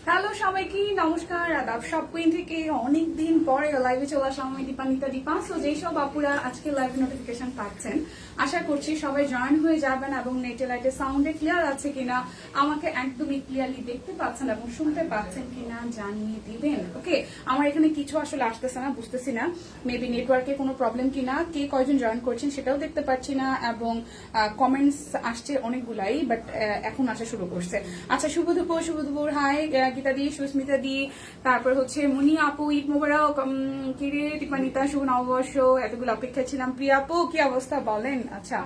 Hello সবাইকে নমস্কার আদাব সব কুইন থেকে অনেক দিন পরে লাইভে চলে আসলাম আমি দীপা। সো যেই সব আপুরা আজকে লাইভ নোটিফিকেশন পাচ্ছেন আশা করছি সবাই জয়েন হয়ে যাবেন এবং নেটে লাইটে সাউন্ডে ক্লিয়ার আছে কিনা আমাকে একদমই ক্লিয়ারলি দেখতে পাচ্ছেন এবং শুনতে পাচ্ছেন কিনা জানিয়ে দিবেন। ওকে, আমার এখানে কিছু আসলে আসতেছে না, বুঝতেছি না মেবি নেটওয়ার্কে কোনো প্রবলেম কিনা, কে কয়জন জয়েন করছেন সেটাও দেখতে পাচ্ছি না এবং কমেন্টস আসছে অনেকগুলাই, বাট এখন আসা শুরু করছে। আচ্ছা, শুভ দুপুর হাই গীতা দি, সুস্মিতা দি, তারপর হচ্ছে মুনি আপু, ঈদ মোবারক, কিরে দীপানিতা, শুভ নববর্ষ, এতগুলো অপেক্ষা ছিলাম। প্রিয়া আপু কি অবস্থা বলেন? আচ্ছা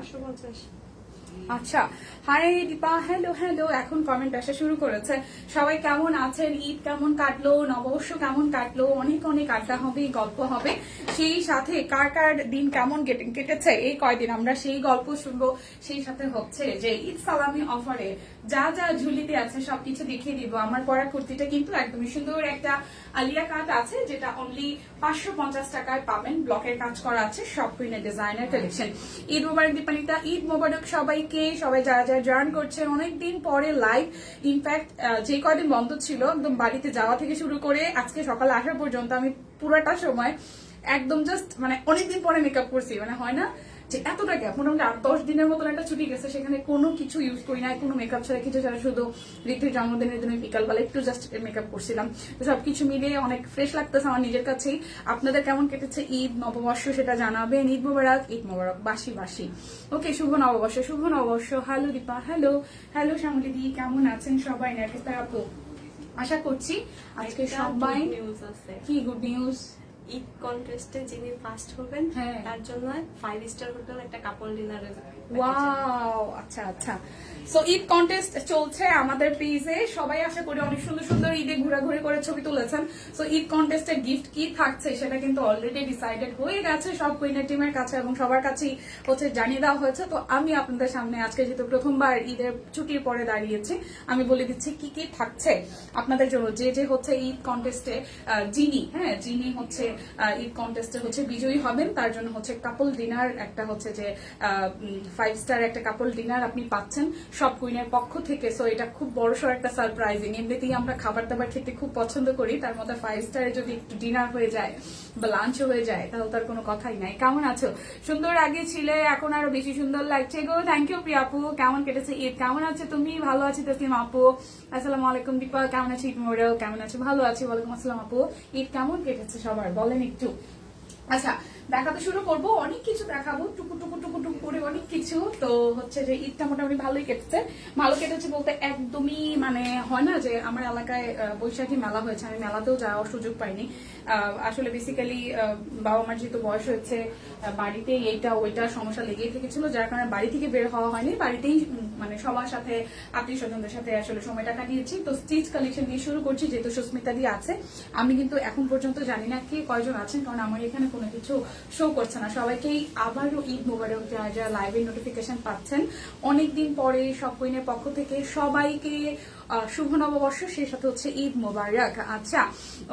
আচ্ছা, হাই দীপা, হ্যালো হ্যালো, এখন কমেন্ট আসা শুরু করেছে। সবাই কেমন আছেন? ঈদ কেমন কাটলো? নববর্ষ কেমন কাটলো? অনেক অনেক আড্ডা হবে, গল্প হবে, সেই সাথে কার কার দিন কেমন কেটেছে এই কয়দিন আমরা সেই গল্প শুনবো। সেই সাথে হচ্ছে যে ঈদ সালামি অফারে যা যা ঝুলিতে আছে সবকিছু দেখিয়ে দিব। আমার পরা কুর্তিটা কিন্তু একদমই সুন্দর একটা আলিয়া কাট আছে, যেটা অনলি 550 টাকায় পাবেন। ব্লকের কাজ করা আছে, সব কুইনের ডিজাইনার কালেকশন। ঈদ মোবারক দীপানিতা, ঈদ মোবারক সবাইকে, সবাই যারা যারা জয়েন করছে অনেকদিন পরে লাইভ। ইনফ্যাক্ট যে কয়দিন বন্ধ ছিল একদম বাড়িতে যাওয়া থেকে শুরু করে আজকে সকালে আসা পর্যন্ত আমি পুরোটা সময় একদম জাস্ট মানে অনেকদিন পরে মেকআপ করছি, মানে হয় না যে এতটা গ্যাপ, মোটামুটি 8-10 দিনের মতন একটা ছুটি গেছে, সেখানে কোনো কিছু ইউজ করি না, কোনো মেকআপ ছাড়া কিছু ছাড়া, শুধু ঋতুর জন্মদিনের জন্য বিকালবেলা একটু জাস্ট মেকআপ করছিলাম। তো সবকিছু মিলিয়ে অনেক ফ্রেশ লাগতেছে আমার নিজের কাছেই। আপনাদের কেমন কেটেছে ঈদ নববর্ষ সেটা জানাবেন। ঈদ মোবারক, বাসি বাসি। ওকে, শুভ নববর্ষ। Hello Dipa, hello hello Shyamali দি, কেমন আছেন সবাই? নার্গিসা আপু, আশা করছি আজকে সবাই। কি গুড নিউজ? ঈদ কন্টেস্টে যিনি ফার্স্ট হবেন তার জন্য 5 স্টার হোটেল একটা কাপল ডিনারের। ওয়াও, আচ্ছা আচ্ছা। সো ঈদ কন্টেস্ট চলছে আমাদের পেজে, সবাই আশা করি অনেক সুন্দর সুন্দর ঈদে ঘোরাঘুরি করে ছবি তুলেছেন। সো ঈদ কন্টেস্টের গিফট কি থাকছে সেটা কিন্তু অলরেডি ডিসাইডেড হয়ে গেছে সব কুইনের টিমের কাছে এবং সবার কাছেই হচ্ছে জানিয়ে দেওয়া হয়েছে। তো আমি আপনাদের সামনে আজকে যেহেতু প্রথমবার ঈদের ছুটির পরে দাঁড়িয়েছি, আমি বলে দিচ্ছি কি কি থাকছে আপনাদের জন্য। যে হচ্ছে ঈদ কন্টেস্টে যিনি হচ্ছে ঈদ কন্টেস্টে হচ্ছে বিজয়ী হবেন তার জন্য হচ্ছে কাপল ডিনার, একটা হচ্ছে যে 5 স্টার একটা কাপল ডিনার আপনি পাচ্ছেন সব কুইনের পক্ষ থেকে। সো এটা খুব বড়সড় একটা সারপ্রাইজিং। এমনিতেই আমরা খাবার দাবার খেতে খুব পছন্দ করি, তার মধ্যে 5 স্টারে যদি একটু ডিনার হয়ে যায় বা লাঞ্চও হয়ে যায় তাহলে তার কোনো কথাই নাই। কেমন আছো? সুন্দর আগে ছিলে, এখন আরো বেশি সুন্দর লাগছে গো। থ্যাংক ইউ প্রিয়া আপু। কেমন কেটেছে ঈদ? কেমন আছে তুমি? ভালো আছি তসলিম আপু। আসসালামু আলাইকুম দীপা, কেমন আছো? ঈদ মোবারক, কেমন আছো? ভালো আছি, ওয়ালাইকুম আসসালাম আপু। ঈদ কেমন কেটেছে সবার বলেন একটু। আচ্ছা, দেখাতে শুরু করব, অনেক কিছু দেখাবো টুকু টুকু টুকু টুকু করে অনেক কিছু। তো হচ্ছে যে ঈদটা মোটামুটি ভালোই কেটেছে। ভালো কেটেছে বলতে একদমই মানে হয় না যে আমার এলাকায় বৈশাখী মেলা হয়েছে, আমি মেলাতেও যাওয়ার সুযোগ পাইনি। আসলে বেসিক্যালি বাবা মার যেহেতু বয়স হয়েছে, বাড়িতে এইটা ওইটা সমস্যা লেগেই থেকেছিল, যার কারণে বাড়ি থেকে বের হওয়া হয়নি। বাড়িতেই মানে সবার সাথে আত্মীয় স্বজনদের সাথে আসলে সময়টা কাটিয়েছি। তো স্টিচ কালেকশন দিয়ে শুরু করছি, যেহেতু সুস্মিতা দিয়ে আছে। আমি কিন্তু এখন পর্যন্ত জানি না কে কয়জন আছেন, কারণ আমার এখানে কোনো কিছু শো করছে না। সবাইকেই আবারও ঈদ মোবারক, যারা লাইভের নোটিফিকেশন পাচ্ছেন অনেকদিন পরে সব কুইনের পক্ষ থেকে সবাইকে শুভ নববর্ষ, সেই সাথে হচ্ছে ঈদ মোবারক। আচ্ছা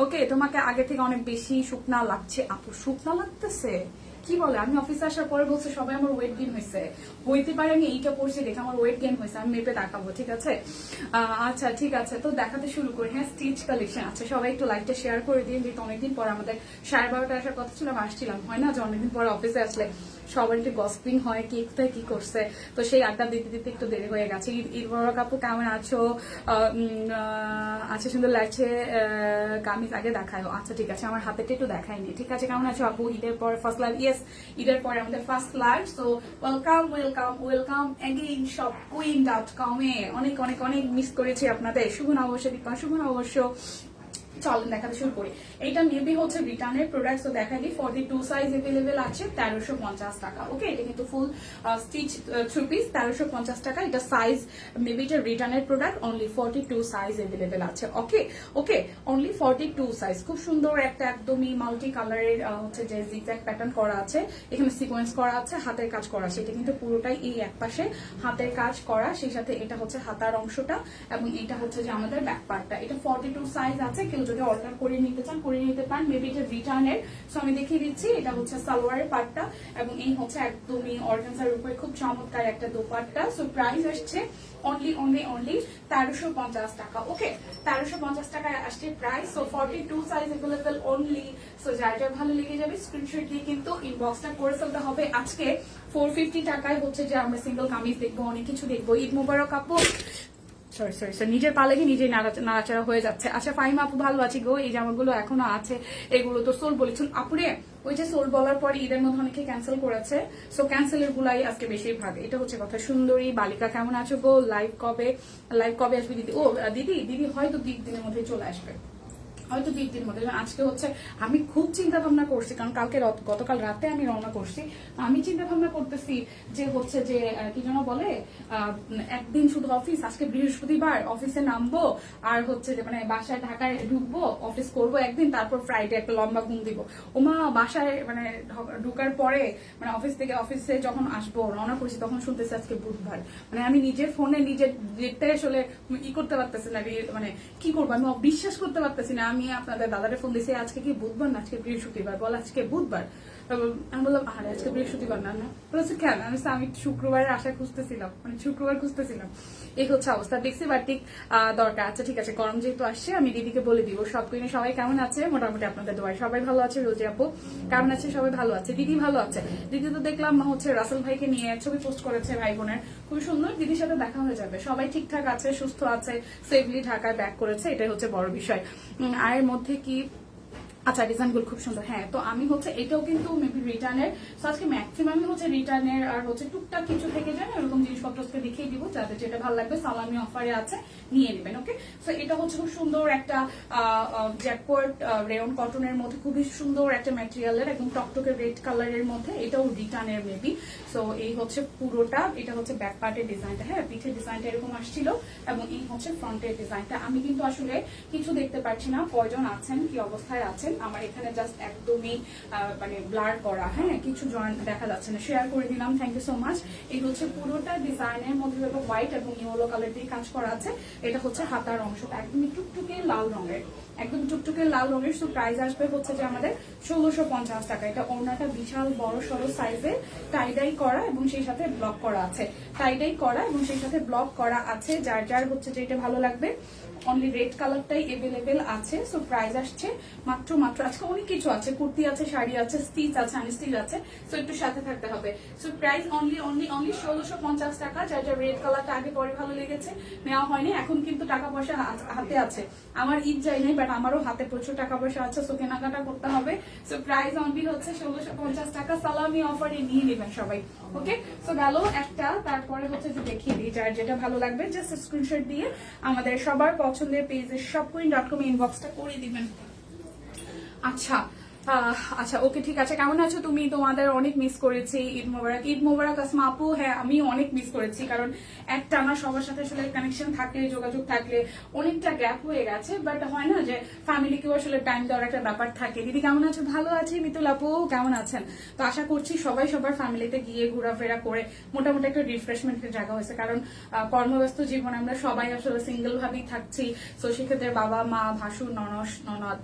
ওকে, তোমাকে আগে থেকে অনেক বেশি শুকনা লাগছে আপু। শুকনা লাগতেছে কি বলে? আমি অফিসে আসার পরে বলছে সবাই আমার ওয়েট গেইন হয়েছে, হইতে পারে আমি এইটা পড়ছি দেখে আমার ওয়েট গেইন হয়েছে, আমি মেপে দেখাবো, ঠিক আছে? আচ্ছা ঠিক আছে, তো দেখাতে শুরু করি। হ্যাঁ, স্টিচ কালেকশন আছে, সবাই একটু লাইভটা শেয়ার করে দিন, যেহেতু অনেকদিন পর আমাদের 12:30 আসার কথা ছিল, আমি আসছিলাম। হয় না যে অনেকদিন পরে অফিসে আসলে সবার একটু গসপিং হয়, কে কোথায় কি করছে, তো সেই আড্ডা দিতে দিতে একটু দেরি হয়ে গেছে। ঈদ মোবারক আপু, কেমন আছো? আচ্ছা, সুন্দর লাগছে কামিজ আগে দেখায়ও। আচ্ছা ঠিক আছে, আমার হাতেটা একটু দেখাইনি, ঠিক আছে? কেমন আছো আপু? ঈদের পর ফার্স্ট লাইভ, ইয়েস ঈদের পরে আমাদের first live. So welcome again shopqueen.com এ। অনেক অনেক অনেক মিস করেছি আপনাদের। শুভ নববর্ষ দীপা, শুভ নববর্ষ। চলেন দেখাতে শুরু করি। এটা মেবি হচ্ছে রিটার্নের প্রোডাক্ট, তো দেখা দিই 42 সাইজ এভেলেবেল আছে 1350 টাকা। ওকে, এটা কিন্তু ফুল স্টিচ 3 পিস 1350 টাকা। এটা সাইজ মেবি এটা রিটার্নের প্রোডাক্ট, অনলি 42 সাইজ এভেলেবেল আছে। ওকে ওকে, অনলি 42 সাইজ। খুব সুন্দর একটা একদমই মাল্টি কালারের হচ্ছে যে জিগজ্যাগ প্যাটার্ন করা আছে, এখানে সিকোয়েন্স করা আছে, হাতের কাজ করা আছে। এটা কিন্তু পুরোটাই এই এক পাশে হাতের কাজ করা, সেই সাথে এটা হচ্ছে হাতার অংশটা এবং এটা হচ্ছে যে আমাদের ব্যাক পার্টটা। এটা 42 সাইজ আছে, কেউ যদি অর্ডার করে নিতে চান করে নিতে পারেন, মেবি এটা রিটার্নের। সো আমি দেখিয়ে দিচ্ছি, এটা হচ্ছে সালোয়ারের পার্টটা এবং এই হচ্ছে একদমই অর্গানজার উপরে খুব চমৎকার একটা দোপাট্টা। সো প্রাইস আসছে অনলি 1350 টাকা। ওকে, 1350 টাকায় আসছে price. So 42 size available only. So যার ভালো লেগে যাবে স্ক্রিনশট দিয়ে কিন্তু ইনবক্সটা করে ফেলতে হবে। আজকে 450 টাকায় হচ্ছে যে আমরা সিঙ্গেল কামিজ দেখবো, অনেক কিছু দেখবো। ঈদ মোবারক আপু। সরি নিজের পা লেগে নিজেই নাড়াচাড়া হয়ে যাচ্ছে। আচ্ছা ফাহিমা আপু ভালো আছি গো, এই জামাগুলো এখনো আছে, এগুলো তো সোল বলেছেন আপুরে। ওই যে সোল বলার পর ঈদের মধ্যে অনেকে ক্যান্সেল করেছে, সো ক্যান্সেলের গুলাই আজকে বেশিরভাগ। এটা হচ্ছে কথা। সুন্দরী বালিকা কেমন আছো গো? লাইভ কবে আসবে দিদি? ও দিদি হয়তো 2 দিনের মধ্যে চলে আসবে, হয়তো 2 দিনের মধ্যে। আজকে হচ্ছে আমি খুব চিন্তা ভাবনা করছি, কারণ গতকাল রাতে আমি রওনা করছি। আমি চিন্তা ভাবনা করতেছি যে হচ্ছে যে কি যেন বলে, একদিন শুধু অফিস, আজকে বৃহস্পতিবার অফিসে নামবো, আর হচ্ছে যে মানে বাসায় ঢাকায় ঢুকবো, অফিস করবো একদিন, তারপর ফ্রাইডে একটা লম্বা ঘুম দিব। ওমা বাসায় মানে ঢুকার পরে মানে অফিসে যখন আসবো রওনা করছি তখন শুনতেছি আজকে বুধবার। মানে আমি নিজের ফোনে নিজের ডেটটাই আসলে করতে পারতেছি না, মানে কি করবো আমি বিশ্বাস করতে পারতেছি না। আমি আপনাদের দাদারে ফোন দিয়েছি, আজকে কি বুধবার না আজকে বৃহস্পতিবার, বল আজকে বুধবার। আমি বললাম আরে আজকে বৃহস্পতিবার না বলেছে কেন? আমি শুক্রবারের আশা খুঁজতেছিলাম, মানে শুক্রবার খুঁজতেছিলাম। এই হচ্ছে অবস্থা। দেখছি বাটিক দরকার। আচ্ছা ঠিক আছে, গরম যেহেতু আসছে আমি দিদিকে বলে দিব সব কিনে। সবাই কেমন আছে? মোটামুটি আপনাদের দোয়ায় সবাই ভালো আছে। রোজি আপু কেমন আছে? সবাই ভালো আছে। দিদি ভালো আছে। দিদি তো দেখলাম হচ্ছে রাসেল ভাইকে নিয়ে ছবি পোস্ট করেছে ভাই বোনের, খুবই সুন্দর। দিদির সাথে দেখা হয়ে যাবে। সবাই ঠিকঠাক আছে, সুস্থ আছে, সেফলি ঢাকায় ব্যাক করেছে, এটাই হচ্ছে বড় বিষয়। আর এর মধ্যে কি আচ্ছা ডিজাইনগুলো খুব সুন্দর। হ্যাঁ, তো আমি হচ্ছে এটাও কিন্তু মেবি রিটার্নের। সো আজকে ম্যাক্সিমাম হচ্ছে রিটার্নের, আর হচ্ছে টুকটাক কিছু থেকে যায় এরকম জিনিসপত্র দেখিয়ে দিব। যাদের যেটা ভালো লাগবে সালামি অফারে আছে, নিয়ে নেবেন। ওকে, সো এটা হচ্ছে খুব সুন্দর একটা জ্যাকপট রেয়ন কটনের মধ্যে, খুবই সুন্দর একটা ম্যাটেরিয়ালের, একদম টকটকে রেড কালারের মধ্যে। এটাও রিটার্নের মেবি। সো এই হচ্ছে পুরোটা। এটা হচ্ছে ব্যাক পার্টের ডিজাইনটা, হ্যাঁ পিঠের ডিজাইনটা এরকম আসছিল, এবং এই হচ্ছে ফ্রন্টের ডিজাইনটা। আমি কিন্তু আসলে কিছু দেখতে পাচ্ছি না কয়জন আছেন, কি অবস্থায় আছেন। আমার এখানে জাস্ট একদমই মানে ব্লার করা, হ্যাঁ কিছু জয়েন্ট দেখা যাচ্ছে না। শেয়ার করে দিলাম, থ্যাংক ইউ সো মাচ। এই হচ্ছে পুরোটা ডিজাইনের মধ্যে হোয়াইট এবং ইয়েলো কালার দিয়ে কাজ করা আছে। এটা হচ্ছে হাতার অংশটা একদমই টুকটুকে লাল রঙের, একদম টুকটুকে লাল রঙের। সো প্রাইস আসবে হচ্ছে যে আমাদের 1650 টাকা। এটা ওড়নাটা বিশাল বড় সড়ো সাইজে টাইডাই করা এবং সেই সাথে ব্লক করা আছে, টাইডাই করা এবং সেই সাথে ব্লক করা আছে। যার হচ্ছে যে এটা ভালো লাগবে, অনলি রেড কালারটাই अवेलेबल আছে। সো প্রাইস আসছে মাত্র আজকে অনেক কিছু আছে, কুর্তি আছে, শাড়ি আছে, স্টিচ আছে, আনস্টিচ আছে। সো একটু সাথে থাকতে হবে। সো প্রাইস অনলি 1650 টাকা। যার রেড কালারটা আগে পরে ভালো লেগেছে নেওয়া হয়নি, এখন কিন্তু টাকা পয়সা হাতে আছে। আমার ঈদ যাই নাই, বাট আমারও হাতে প্রচুর টাকা পয়সা আছে, সো কেনাকাটা করতে হবে। সো প্রাইস অনলি হচ্ছে 1650 টাকা। সালামি অফারে নিয়ে নেবেন সবাই। ওকে, সো গেল একটা। তারপরে হচ্ছে যে দেখিয়ে দিই যার যেটা ভালো লাগবে জাস্ট স্ক্রিনশট দিয়ে আমাদের সবার পছন্দের পেজের shopqueen.com ইনবক্সটা করে দিবেন। আচ্ছা ওকে ঠিক আছে। কেমন আছো তুমি? তোমাদের অনেক মিস করেছি। ঈদ মোবারক আসমা আপু। হ্যাঁ আমি অনেক মিস করেছি, কারণ একটা না সবার সাথে আসলে কানেকশন থাকলে, যোগাযোগ থাকলে অনেকটা গ্যাপ হয়ে গেছে। বাট হয় না যে ফ্যামিলিকেও আসলে টাইম দেওয়ার একটা ব্যাপার থাকে। দিদি কেমন আছো? ভালো আছি। মিতুল আপু কেমন আছেন? তো আশা করছি সবাই সবার ফ্যামিলিতে গিয়ে ঘোরাফেরা করে মোটামুটি একটা রিফ্রেশমেন্টের জায়গা হয়েছে, কারণ কর্মব্যস্ত জীবন, আমরা সবাই আসলে সিঙ্গেল ভাবেই থাকছি। তো সেক্ষেত্রে বাবা মা ভাসুর ননদ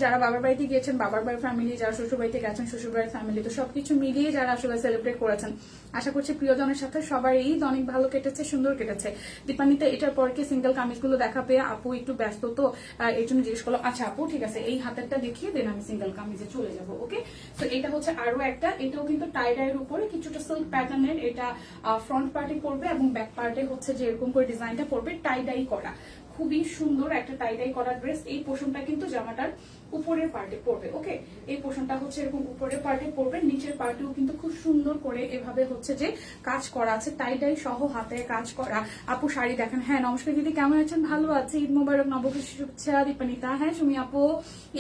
যারা বাবার বাড়িতে গিয়েছেন, বাবার বাড়ির ফ্যামিলি, যারা শ্বশুর বাড়িতে গেছেন শ্বশুর বাড়ির ফ্যামিলি, তো সবকিছু মিলিয়ে যারা আসলে সেলিব্রেট করেছেন, আশা করছি প্রিয়জনের সাথে সবার ঈদ অনেক ভালো কেটেছে, সুন্দর কেটেছে। দীপানিতে এটার পর কি সিঙ্গেল কামিজগুলো দেখা পেয়ে আপু একটু ব্যস্ত, তো এই জন্য জিজ্ঞেস করলাম। আচ্ছা আপু ঠিক আছে, এই হাতেরটা দেখিয়ে দেন, আমি সিঙ্গেল কামিজে চলে যাবো। ওকে, তো এটা হচ্ছে আরো একটা, এটাও কিন্তু টাইডাইয়ের উপরে কিছুটা সিল্ক প্যাটার্নের। এটা ফ্রন্ট পার্টে পড়বে এবং ব্যাক পার্টে হচ্ছে যে এরকম করে ডিজাইনটা পড়বে, টাইডাই করা, খুবই সুন্দর একটা টাইডাই করা ড্রেস। এই পোর্শনটা কিন্তু জামাটার উপরের পার্টে পড়বে। ওকে, এই পোর্শনটা হচ্ছে এরকম উপরের পার্টে পড়বে, নিচের পার্টেও কিন্তু খুব সুন্দর করে এভাবে হচ্ছে যে কাজ করা আছে, টাইডাই সহ হাতে কাজ করা। আপু শাড়ি দেখেন। হ্যাঁ নমস্কার দিদি, কেমন আছেন? ভালো আছে। ঈদ মোবারক, নববর্ষের শুভেচ্ছা। দীপানিতা হ্যাঁ সুমি আপু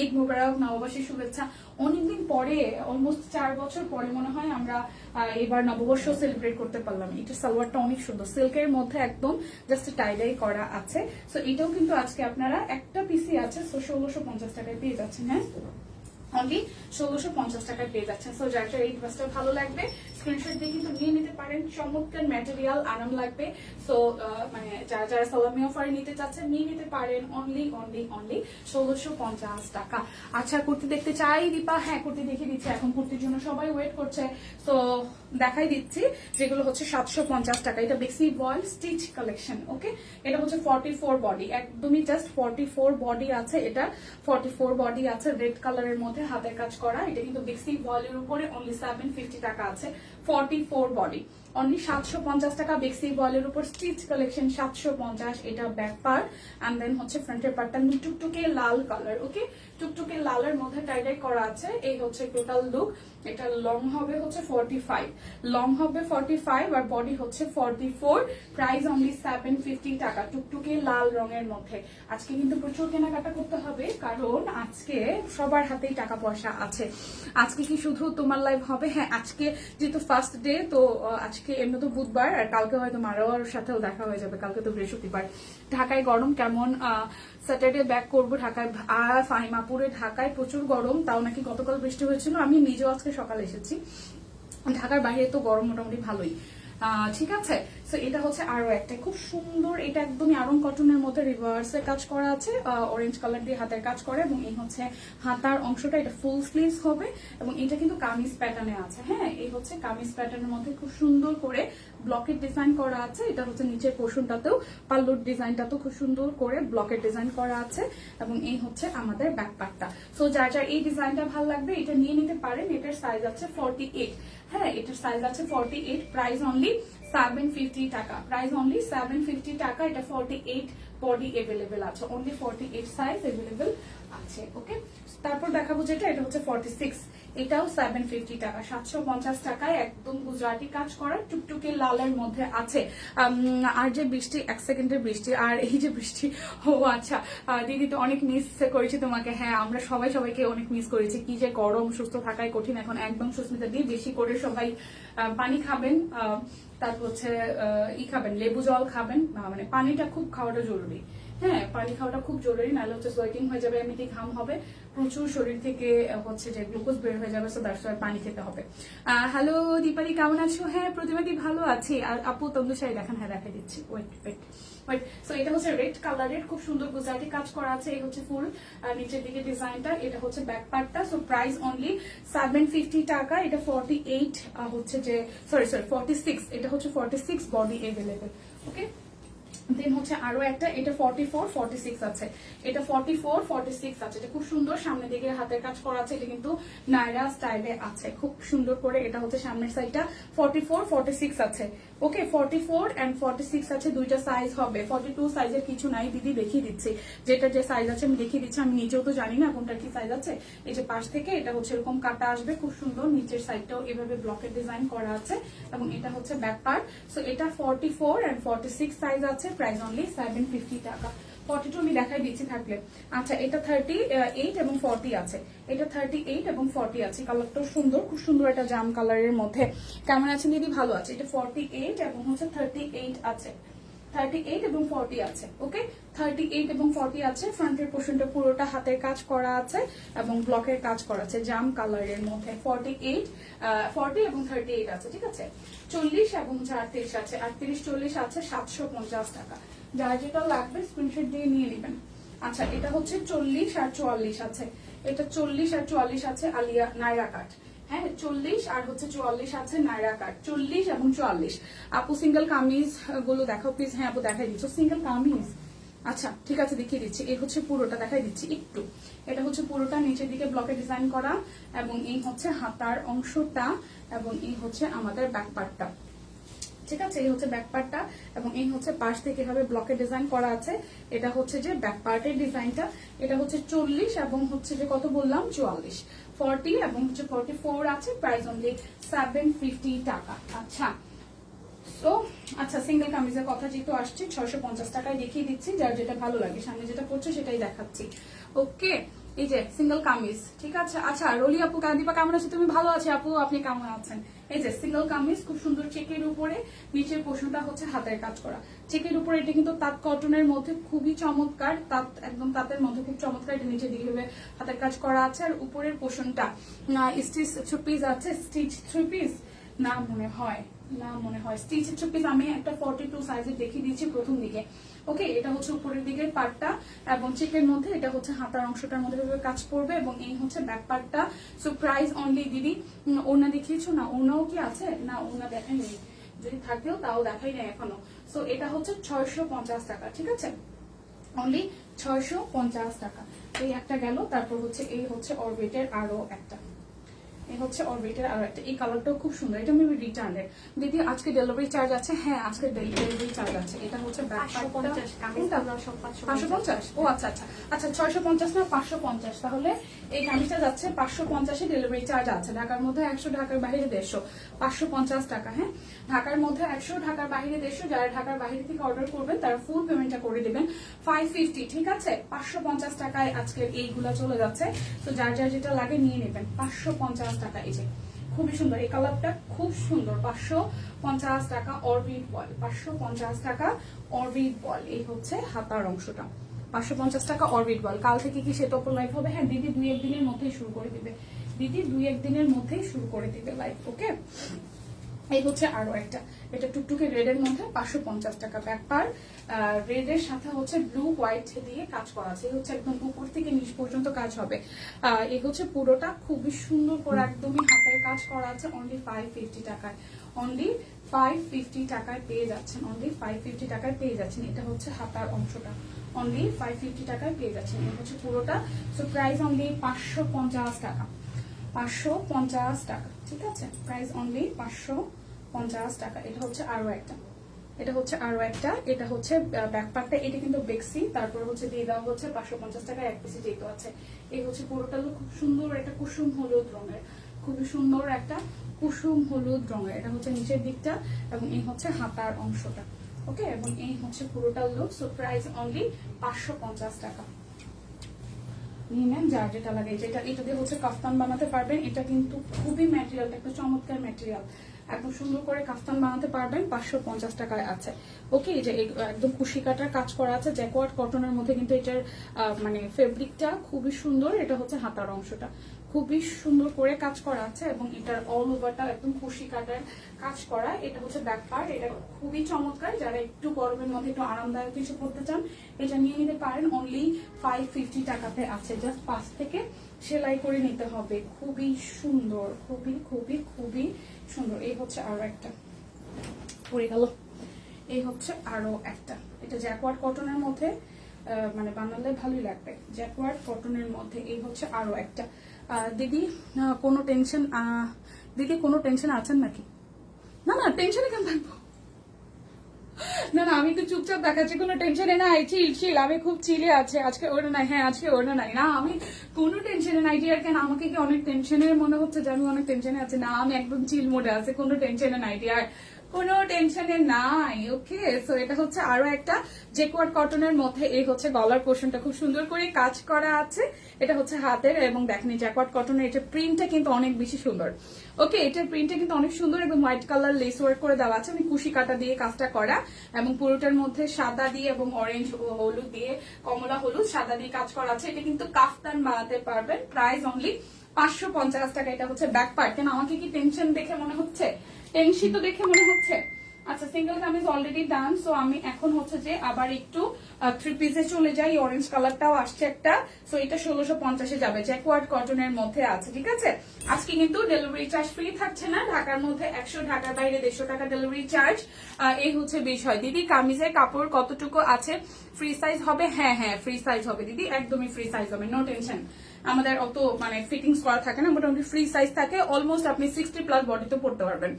ঈদ মোবারক, নববর্ষের শুভেচ্ছা। অনেকদিন পরে, অলমোস্ট 4 বছর পরে মনে হয় আমরা এবার নববর্ষ সেলিব্রেট করতে পারলাম। এটা সালোয়ারটা অনেক সুন্দর, সিল্কের মধ্যে একদম জাস্ট টাইডাই করা আছে। সো এটাও কিন্তু আজকে আপনারা একটা পিসি আছে, সো 1650 টাকায় পেয়ে যাচ্ছেন। হ্যাঁ অনলি 1650 টাকায় পেয়ে যাচ্ছেন। সো যার যার এই ড্রেসটা ভালো লাগবে স্ক্রিনশট দিয়ে কিন্তু নিয়ে নিতে পারেন। চমৎকার ম্যাটেরিয়াল, আরাম লাগবে। সো মানে যারা যারা সালামি অফারে নিতে চাচ্ছেন নিয়ে নিতে পারেন অনলি 1650 টাকা। আচ্ছা কুর্তি দেখতে চাই দীপা? হ্যাঁ কুর্তি দেখিয়ে দিচ্ছি, এখন কুর্তির জন্য সবাই ওয়েট করছে। সো দেখাই দিচ্ছি যেগুলো হচ্ছে 750 টাকা। এটা বেক্সি বয়েল স্টিচ কালেকশন। ওকে, এটা হচ্ছে 44 বডি, একদমই জাস্ট 44 বডি আছে। এটা 44 বডি আছে, রেড কালারের মধ্যে হাতের কাজ করা। এটা কিন্তু বেক্সি বয়েলের উপরে অনলি 750 টাকা আছে। 44 বডি অনলি 750 টাকা। বেক্সি বয়েলের উপর স্টিচ কালেকশন 750। এটা ব্যাক পার্ট এন্ড দেন হচ্ছে ফ্রন্টের পার্টটা টুকটুকে লাল কালার। ওকে, টুকটুকে লালের মধ্যে টাই করা আছে। এই হচ্ছে টোটাল লুক। এটা লং হবে হচ্ছে 45, লং হবে 45 আর বডি হচ্ছে 44। প্রাইস অনলি 750 টাকা, টুকটুকে লাল রঙের মধ্যে। আজকে কিন্তু প্রচুর কেনাকাটা করতে হবে কারণ আজকে সবার হাতেই টাকা পয়সা আছে। আজকে কি শুধু তোমার লাইভ হবে? হ্যাঁ, আজকে যেহেতু ফার্স্ট ডে তো আজকে এমনি তো বুধবার, আর কালকে হয়তো মারোয়ার সাথেও দেখা হয়ে যাবে। কালকে তো বৃহস্পতিবার। ঢাকায় গরম কেমন? স্যাটারডে ব্যাক করবো ঢাকায়। ফাহিমাপুরে ঢাকায় প্রচুর গরম, তাও নাকি গতকাল বৃষ্টি হয়েছিল। আমি নিজেও আজকে সকালে এসেছি। ঢাকার বাইরে তো গরম মোটামুটি ভালোই। ঠিক আছে, সো এটা হচ্ছে আরো একটা খুব সুন্দর। এটা একদমই আরং কটনের মধ্যে রিভার্সে কাজ করা আছে, অরেঞ্জ কালার দিয়ে হাতের কাজ করে এবং এই হচ্ছে হাতার অংশটা। এটা ফুল স্লিভস হবে এবং এটা কিন্তু কামিজ প্যাটার্নে আছে। হ্যাঁ, এই হচ্ছে কামিজ প্যাটার্নের মধ্যে খুব সুন্দর করে ব্লকের ডিজাইন করা আছে। এটা হচ্ছে নিচের পোর্শনটাতেও, পাল্লুর ডিজাইনটাতেও খুব সুন্দর করে ব্লকের ডিজাইন করা আছে এবং এই হচ্ছে আমাদের ব্যাক পার্টটা। সো যার যার এই ডিজাইনটা ভালো লাগবে এটা নিয়ে নিতে পারেন। এটার সাইজ আছে 48। হ্যাঁ, এটার সাইজ আছে 48। প্রাইস অনলি 750 টাকা, প্রাইস অনলি 750 টাকা। এটা 48 বডি এভেলেবেল আছে, অনলি 48 সাইজ এভেলেবেল আছে। ওকে, তারপর দেখাবো যেটা, এটা হচ্ছে 46। এটাও 750 টাকা, 750 টাকায় একদম গুজরাটি কাজ করা টুকটুকে লালের মধ্যে আছে। আর যে বৃষ্টি, 1 সেকেন্ডের বৃষ্টি, আর এই যে বৃষ্টি। ও আচ্ছা দিদি, তো অনেক মিস করেছি তোমাকে। হ্যাঁ, আমরা সবাইকে অনেক মিস করেছি। কি যে গরম, সুস্থ থাকাই কঠিন এখন। একদম সুস্মিতা দিয়ে বেশি করে সবাই পানি খাবেন, তারপর হচ্ছে খাবেন, লেবু জল খাবেন। মানে পানিটা খুব খাওয়াটা জরুরি। হ্যাঁ, পানি খাওয়াটা খুব জরুরি, নাহলে হচ্ছে সোয়েটিং হয়ে যাবে, এমনিতেই ঘাম হবে প্রচুর, শরীর থেকে হচ্ছে যে গ্লুকোজ বের হয়ে যাবে। সো দ্যাটস ওয়াই পানি খেতে হবে। হ্যালো দীপালি, কেমন আছো? হ্যাঁ প্রতিবাদী ভালো আছি। আর আপু তন্দুশাই দেখান? হ্যাঁ দেখাই দিচ্ছি, ওয়েট। সো এটা হচ্ছে রেড কালারের খুব সুন্দর গুজরাটি কাজ করা আছে। এই হচ্ছে ফুল নিচের দিকে ডিজাইনটা। এটা হচ্ছে ব্যাক পার্টটা। সো প্রাইস অনলি 750 টাকা। এটা 48 হচ্ছে যে সরি 46। এটা হচ্ছে 46 বডি এভেলেবেল। ওকে, দেন হচ্ছে আরো একটা, এটা 44 46 আছে। এটা 44 46 আছে। এটা খুব সুন্দর, সামনের দিকে হাতের কাজ করা আছে। এটা কিন্তু নায়রা স্টাইলে আছে, খুব সুন্দর করে। এটা হচ্ছে সামনের সাইডটা 44 46 আছে। ওকে, 44 এন্ড 46 আছে, দুইটা সাইজ হবে। 42 সাইজের কিছু নাই দিদি, দেখিয়ে দিচ্ছি। যেটা যে সাইজ আছে আমি দেখিয়ে দিচ্ছি। আমি নিজেও তো জানি না কোনটার কি সাইজ আছে। এই যে পাশ থেকে এটা হচ্ছে এরকম কাটা আসবে, খুব সুন্দর। নিচের সাইডটাও এভাবে ব্লকের ডিজাইন করা আছে এবং এটা হচ্ছে ব্যাক পার্ট। সো এটা 44 এন্ড 46 সাইজ আছে। প্রাইস অনলি 750 টাকা। 42 আমি দেখাই দিচ্ছি থাকলে। আচ্ছা, এটা 38 এবং 40 আছে। এটা 38 এবং 40 আছে। কালারটাও সুন্দর, খুব সুন্দর একটা জাম কালারের মধ্যে। কেমন আছেন দিদি? ভালো আছে। এটা 48 এবং হচ্ছে 38 আছে। 38 এবং 40 আছে। ওকে, 38 এবং 40 আছে। ফ্রন্টের পোর্শনটা পুরোটা হাতের কাজ করা আছে এবং ব্লকের কাজ করা আছে জাম কালারের মধ্যে। 48 40 এবং 38 আছে। ঠিক আছে, 40 এবং 38 আছে। 38 40 আছে 750 টাকা। যার যেটা লাগবে স্ক্রিনশট দিয়ে নিয়ে নেবেন। আচ্ছা, এটা হচ্ছে 40 আর 44 আছে। এটা 40 আর 44 আছে আলিয়া নাইরা কাট। হ্যাঁ, 40 আর হচ্ছে 44 আছে নাইরা কাট। 40 এবং 44। আপু সিঙ্গেল কামিজ গুলো দেখাও প্লিজ। হ্যাঁ আপু দেখাই দিচ্ছ সিঙ্গেল কামিজ। আচ্ছা ঠিক আছে, দেখিয়ে দিচ্ছি। এই হচ্ছে পুরোটা, দেখাই দিচ্ছি একটু। এটা হচ্ছে পুরোটা নিচের দিকে ব্লকে ডিজাইন করা এবং এই হচ্ছে হাতার অংশটা এবং এই হচ্ছে আমাদের ব্যাক পার্টটা। ঠিক আছে, এই হচ্ছে ব্যাক পার্টটা এবং এই হচ্ছে পাশ থেকে এভাবে ব্লকের ডিজাইন করা আছে। এটা হচ্ছে যে ব্যাক পার্টের ডিজাইনটা। এটা হচ্ছে 40 এবং হচ্ছে যে কত বললাম 44, 40 এবং হচ্ছে 44 আছে। প্রাইস অনলি 750 টাকা। আচ্ছা, সো আচ্ছা, সিঙ্গেল কামিজের কথা যেহেতু আসছে 650 টাকায় দেখিয়ে দিচ্ছি, যার যেটা ভালো লাগে সামনে যেটা পড়ছে সেটাই দেখাচ্ছি। ওকে, এই যে সিঙ্গেল কামিজ, ঠিক আছে। আচ্ছা রলি আপু, কাদিপা কেমন আছে? তুমি ভালো আছি আপু, আপনি কেমন আছেন? এই যে সিঙ্গেল কামিজ, খুব সুন্দর চেকের উপরে, নিচের পোর্শনটা হচ্ছে হাতের কাজ করা চেকের উপরে। এটা কিন্তু তাঁত কটনের মধ্যে খুবই চমৎকার, তাঁত একদম তাঁতের মধ্যে খুব চমৎকার। এটা নিচে দিকে হাতের কাজ করা আছে, আর উপরের পোর্শনটা স্টিচ 3 পিস আছে, স্টিচ 3 পিস না মনে হয়, স্টিচ 3 পিস আমি একটা 42 সাইজের দেখিয়ে দিয়েছি প্রথম দিকে। ওকে, এটা হচ্ছে উপরের দিকের পার্টটা, এবং চেকের মধ্যে এটা হচ্ছে হাতার অংশটার মধ্যে কাজ করবে, এবং এই হচ্ছে ব্যাক পার্টটা। সো প্রাইস অনলি, দিদি ওনা দেখিয়েছো না? ওনাও কি আছে? না ওনা দেখাইনি, যদি থাকেও তাও দেখাই নাই এখনো। সো এটা হচ্ছে 650 টাকা, ঠিক আছে, অনলি 650 টাকা। এই একটা গেল, তারপর হচ্ছে এই হচ্ছে অরবিটের আরো একটা, এই হচ্ছে অরবিটের আরো একটা। এই কালারটাও খুব সুন্দর, এটা মেবি রিটার্নের। দিদি আজকে ডেলিভারি চার্জ আছে? হ্যাঁ আজকে ডেলিভারি চার্জ আছে। এটা হচ্ছে 550। ও আচ্ছা আচ্ছা আচ্ছা, 650 না 550, তাহলে এই কামিজটা যাচ্ছে 550-এ, ডেলিভারি চার্জ আছে। ঢাকার মধ্যে 100, ঢাকার বাইরে 150, 550 টাকা। হ্যাঁ, ঢাকার মধ্যে 100, ঢাকার বাইরে 150। যারা ঢাকার বাইরে থেকে অর্ডার করবেন তারা ফুল পেমেন্টটা করে দিবেন 550, ঠিক আছে। 550 টাকায় আজকের এইগুলা চলে যাচ্ছে। তো যার যার যেটা লাগে নিয়ে নেবেন, 550 টাকা। এই যে খুবই সুন্দর, এই কালারটা খুব সুন্দর, 550 টাকা অরবিট বল, 550 টাকা অরবিট বল। এই হচ্ছে হাতার অংশটা, 550 টাকা অরবিট বল। কাল থেকে কি সেটা উপর লাইভ হবে? হ্যাঁ দিদি 2-1 দিনের মধ্যেই শুরু করে দিবে, দিদি 2-1 দিনের মধ্যেই শুরু করে দিবে লাইভ। ওকে, এই হচ্ছে আরো একটা, এটা টুকটুকে রেড এর মধ্যে 550 টাকা। ব্যাপার রেড এর সাথে হচ্ছে ব্লু হোয়াইট দিয়ে কাজ করা আছে। এই হচ্ছে একদম উপর থেকে নিচ পর্যন্ত কাজ হবে। এই হচ্ছে পুরোটা খুবই সুন্দর করে একদমই হাতের কাজ করা আছে, অনলি 550 টাকায়, অনলি 550 টাকায় পেয়ে যাচ্ছেন, অনলি 550 টাকায় পেয়ে যাচ্ছেন। এটা হচ্ছে হাতার অংশটা, অনলি 550 টাকায় পেয়ে যাচ্ছেন। এই হচ্ছে পুরোটা। সো প্রাইস অনলি 550 টাকা, 550 টাকা, ঠিক আছে। প্রাইস অনলি 550 টাকা। এটা হচ্ছে আরো একটা, এটা হচ্ছে আরো একটা, এটা হচ্ছে ব্যাকপার্টটা, এটা কিন্তু বেক্সি, তারপর হচ্ছে দিয়ে দেওয়া হচ্ছে 550 টাকা এক পিসে যেহেতু আছে। এই হচ্ছে পুরোটা খুব সুন্দর একটা কুসুম হলুদ রঙের, খুবই সুন্দর একটা কুসুম হলুদ রঙের। এটা হচ্ছে নিচের দিকটা, এবং এই হচ্ছে হাতার অংশটা। ওকে, এবং এই হচ্ছে পুরোটা লুক। সো প্রাইস অনলি 550 টাকা। নিয়ে নেন যার যেটা লাগে। যেটা এটা দিয়ে হচ্ছে কাফতান বানাতে পারবেন। এটা কিন্তু খুবই ম্যাটেরিয়ালটা একটা চমৎকার ম্যাটেরিয়াল, একদম সুন্দর করে কাফতান বানাতে পারবেন। 550 টাকায় আছে। ওকে, এই যে একদম কুশি কাটার কাজ করা আছে, জ্যাকওয়ার্ড কটনের মধ্যে, কিন্তু এটার মানে ফেব্রিকটা খুবই সুন্দর। এটা হচ্ছে হাতার অংশটা, খুবই সুন্দর করে কাজ করা আছে, এবং এটার অল ওভারটা একদম কুশি কাটার কাজ করা। এটা হচ্ছে ব্যাক পার্ট, এটা খুবই চমৎকার। যারা একটু গরমের মধ্যে একটু আরামদায়ক কিছু করতে চান, এটা নিয়ে নিতে পারেন। অনলি 550 টাকাতে আছে, জাস্ট 5 থেকে সেলাই করে নিতে হবে। খুবই সুন্দর, খুবই খুবই খুবই সুন্দর। এই হচ্ছে আরো একটা, পড়ে গেল। এই হচ্ছে আরো একটা, এটা জ্যাকওয়ার্ড কটনের মধ্যে, মানে বানালে ভালোই লাগবে, জ্যাকওয়ার্ড কটনের মধ্যে। এই হচ্ছে আরো একটা। দিদি কোনো টেনশন, দিদি কোনো টেনশন আছেন নাকি? না না, টেনশনে কেন থাকবো? না না, আমি একটু চুপচাপ দেখাচ্ছি, কোনো টেনশনে নাই, চিল, আমি খুব চিলে আছে আজকে। ওরা নাই, হ্যাঁ আজকে ওরা নাই, না আমি কোনো টেনশনে নাই। ডিয়ার কেন আমাকে কি অনেক টেনশনে মনে হচ্ছে যে আমি অনেক টেনশনে আছি? না, আমি একদম চিল মোডে আছে, কোনো টেনশনে নাই ডিয়ার, কোনো টেনশনে নাই। ওকে, সো এটা হচ্ছে আরো একটা জ্যাকওয়ার্ড কটনের মধ্যে। এই হচ্ছে গলার পোর্শনটা খুব সুন্দর করে কাজ করা আছে। এটা হচ্ছে হাতের, এবং দেখেন জ্যাকওয়ার্ড কটনের এটা প্রিন্টটা কিন্তু অনেক বেশি সুন্দর। ওকে, এটার প্রিন্টটা কিন্তু অনেক সুন্দর, একদম হোয়াইট কালার লেস ওয়ার্ক করে দেওয়া আছে, আমি কুশি কাটা দিয়ে কাজটা করা, এবং পুরোটার মধ্যে সাদা দিয়ে এবং অরেঞ্জ হলুদ দিয়ে, কমলা হলুদ সাদা দিয়ে কাজ করা আছে। এটা কিন্তু কাফতান বানাতে পারবেন। প্রাইস অনলি 550 টাকা। এটা হচ্ছে ব্যাক পার্ট। কেন আমাকে কি টেনশন দেখে মনে হচ্ছে? টেনশন তো দেখে মনে হচ্ছে। আচ্ছা, single kameez already done. So আমি এখন হচ্ছে যে আবার একটু 3 পিসে চলে যাই। অরেঞ্জ কালারটাও আসছে একটা। সো এটা 1650-এ যাবে, জ্যাকওয়ার্ড কটনের মধ্যে আছে, ঠিক আছে। আজকে কিন্তু ডেলিভারি চার্জ ফ্রি থাকছে না। ঢাকার মধ্যে 100, ঢাকার বাইরে 150 টাকা ডেলিভারি চার্জ। এই হচ্ছে বিষয়। দিদি কামিজের কাপড় কতটুকু আছে? ফ্রি সাইজ হবে? হ্যাঁ হ্যাঁ, ফ্রি সাইজ হবে দিদি, একদমই ফ্রি সাইজ হবে, নো টেনশন। আমাদের অত মানে ফিটিংস করা থাকে না, মোটামুটি ফ্রি সাইজ থাকে। অলমোস্ট আপনি 60+ বডিতে পড়তে পারবেন।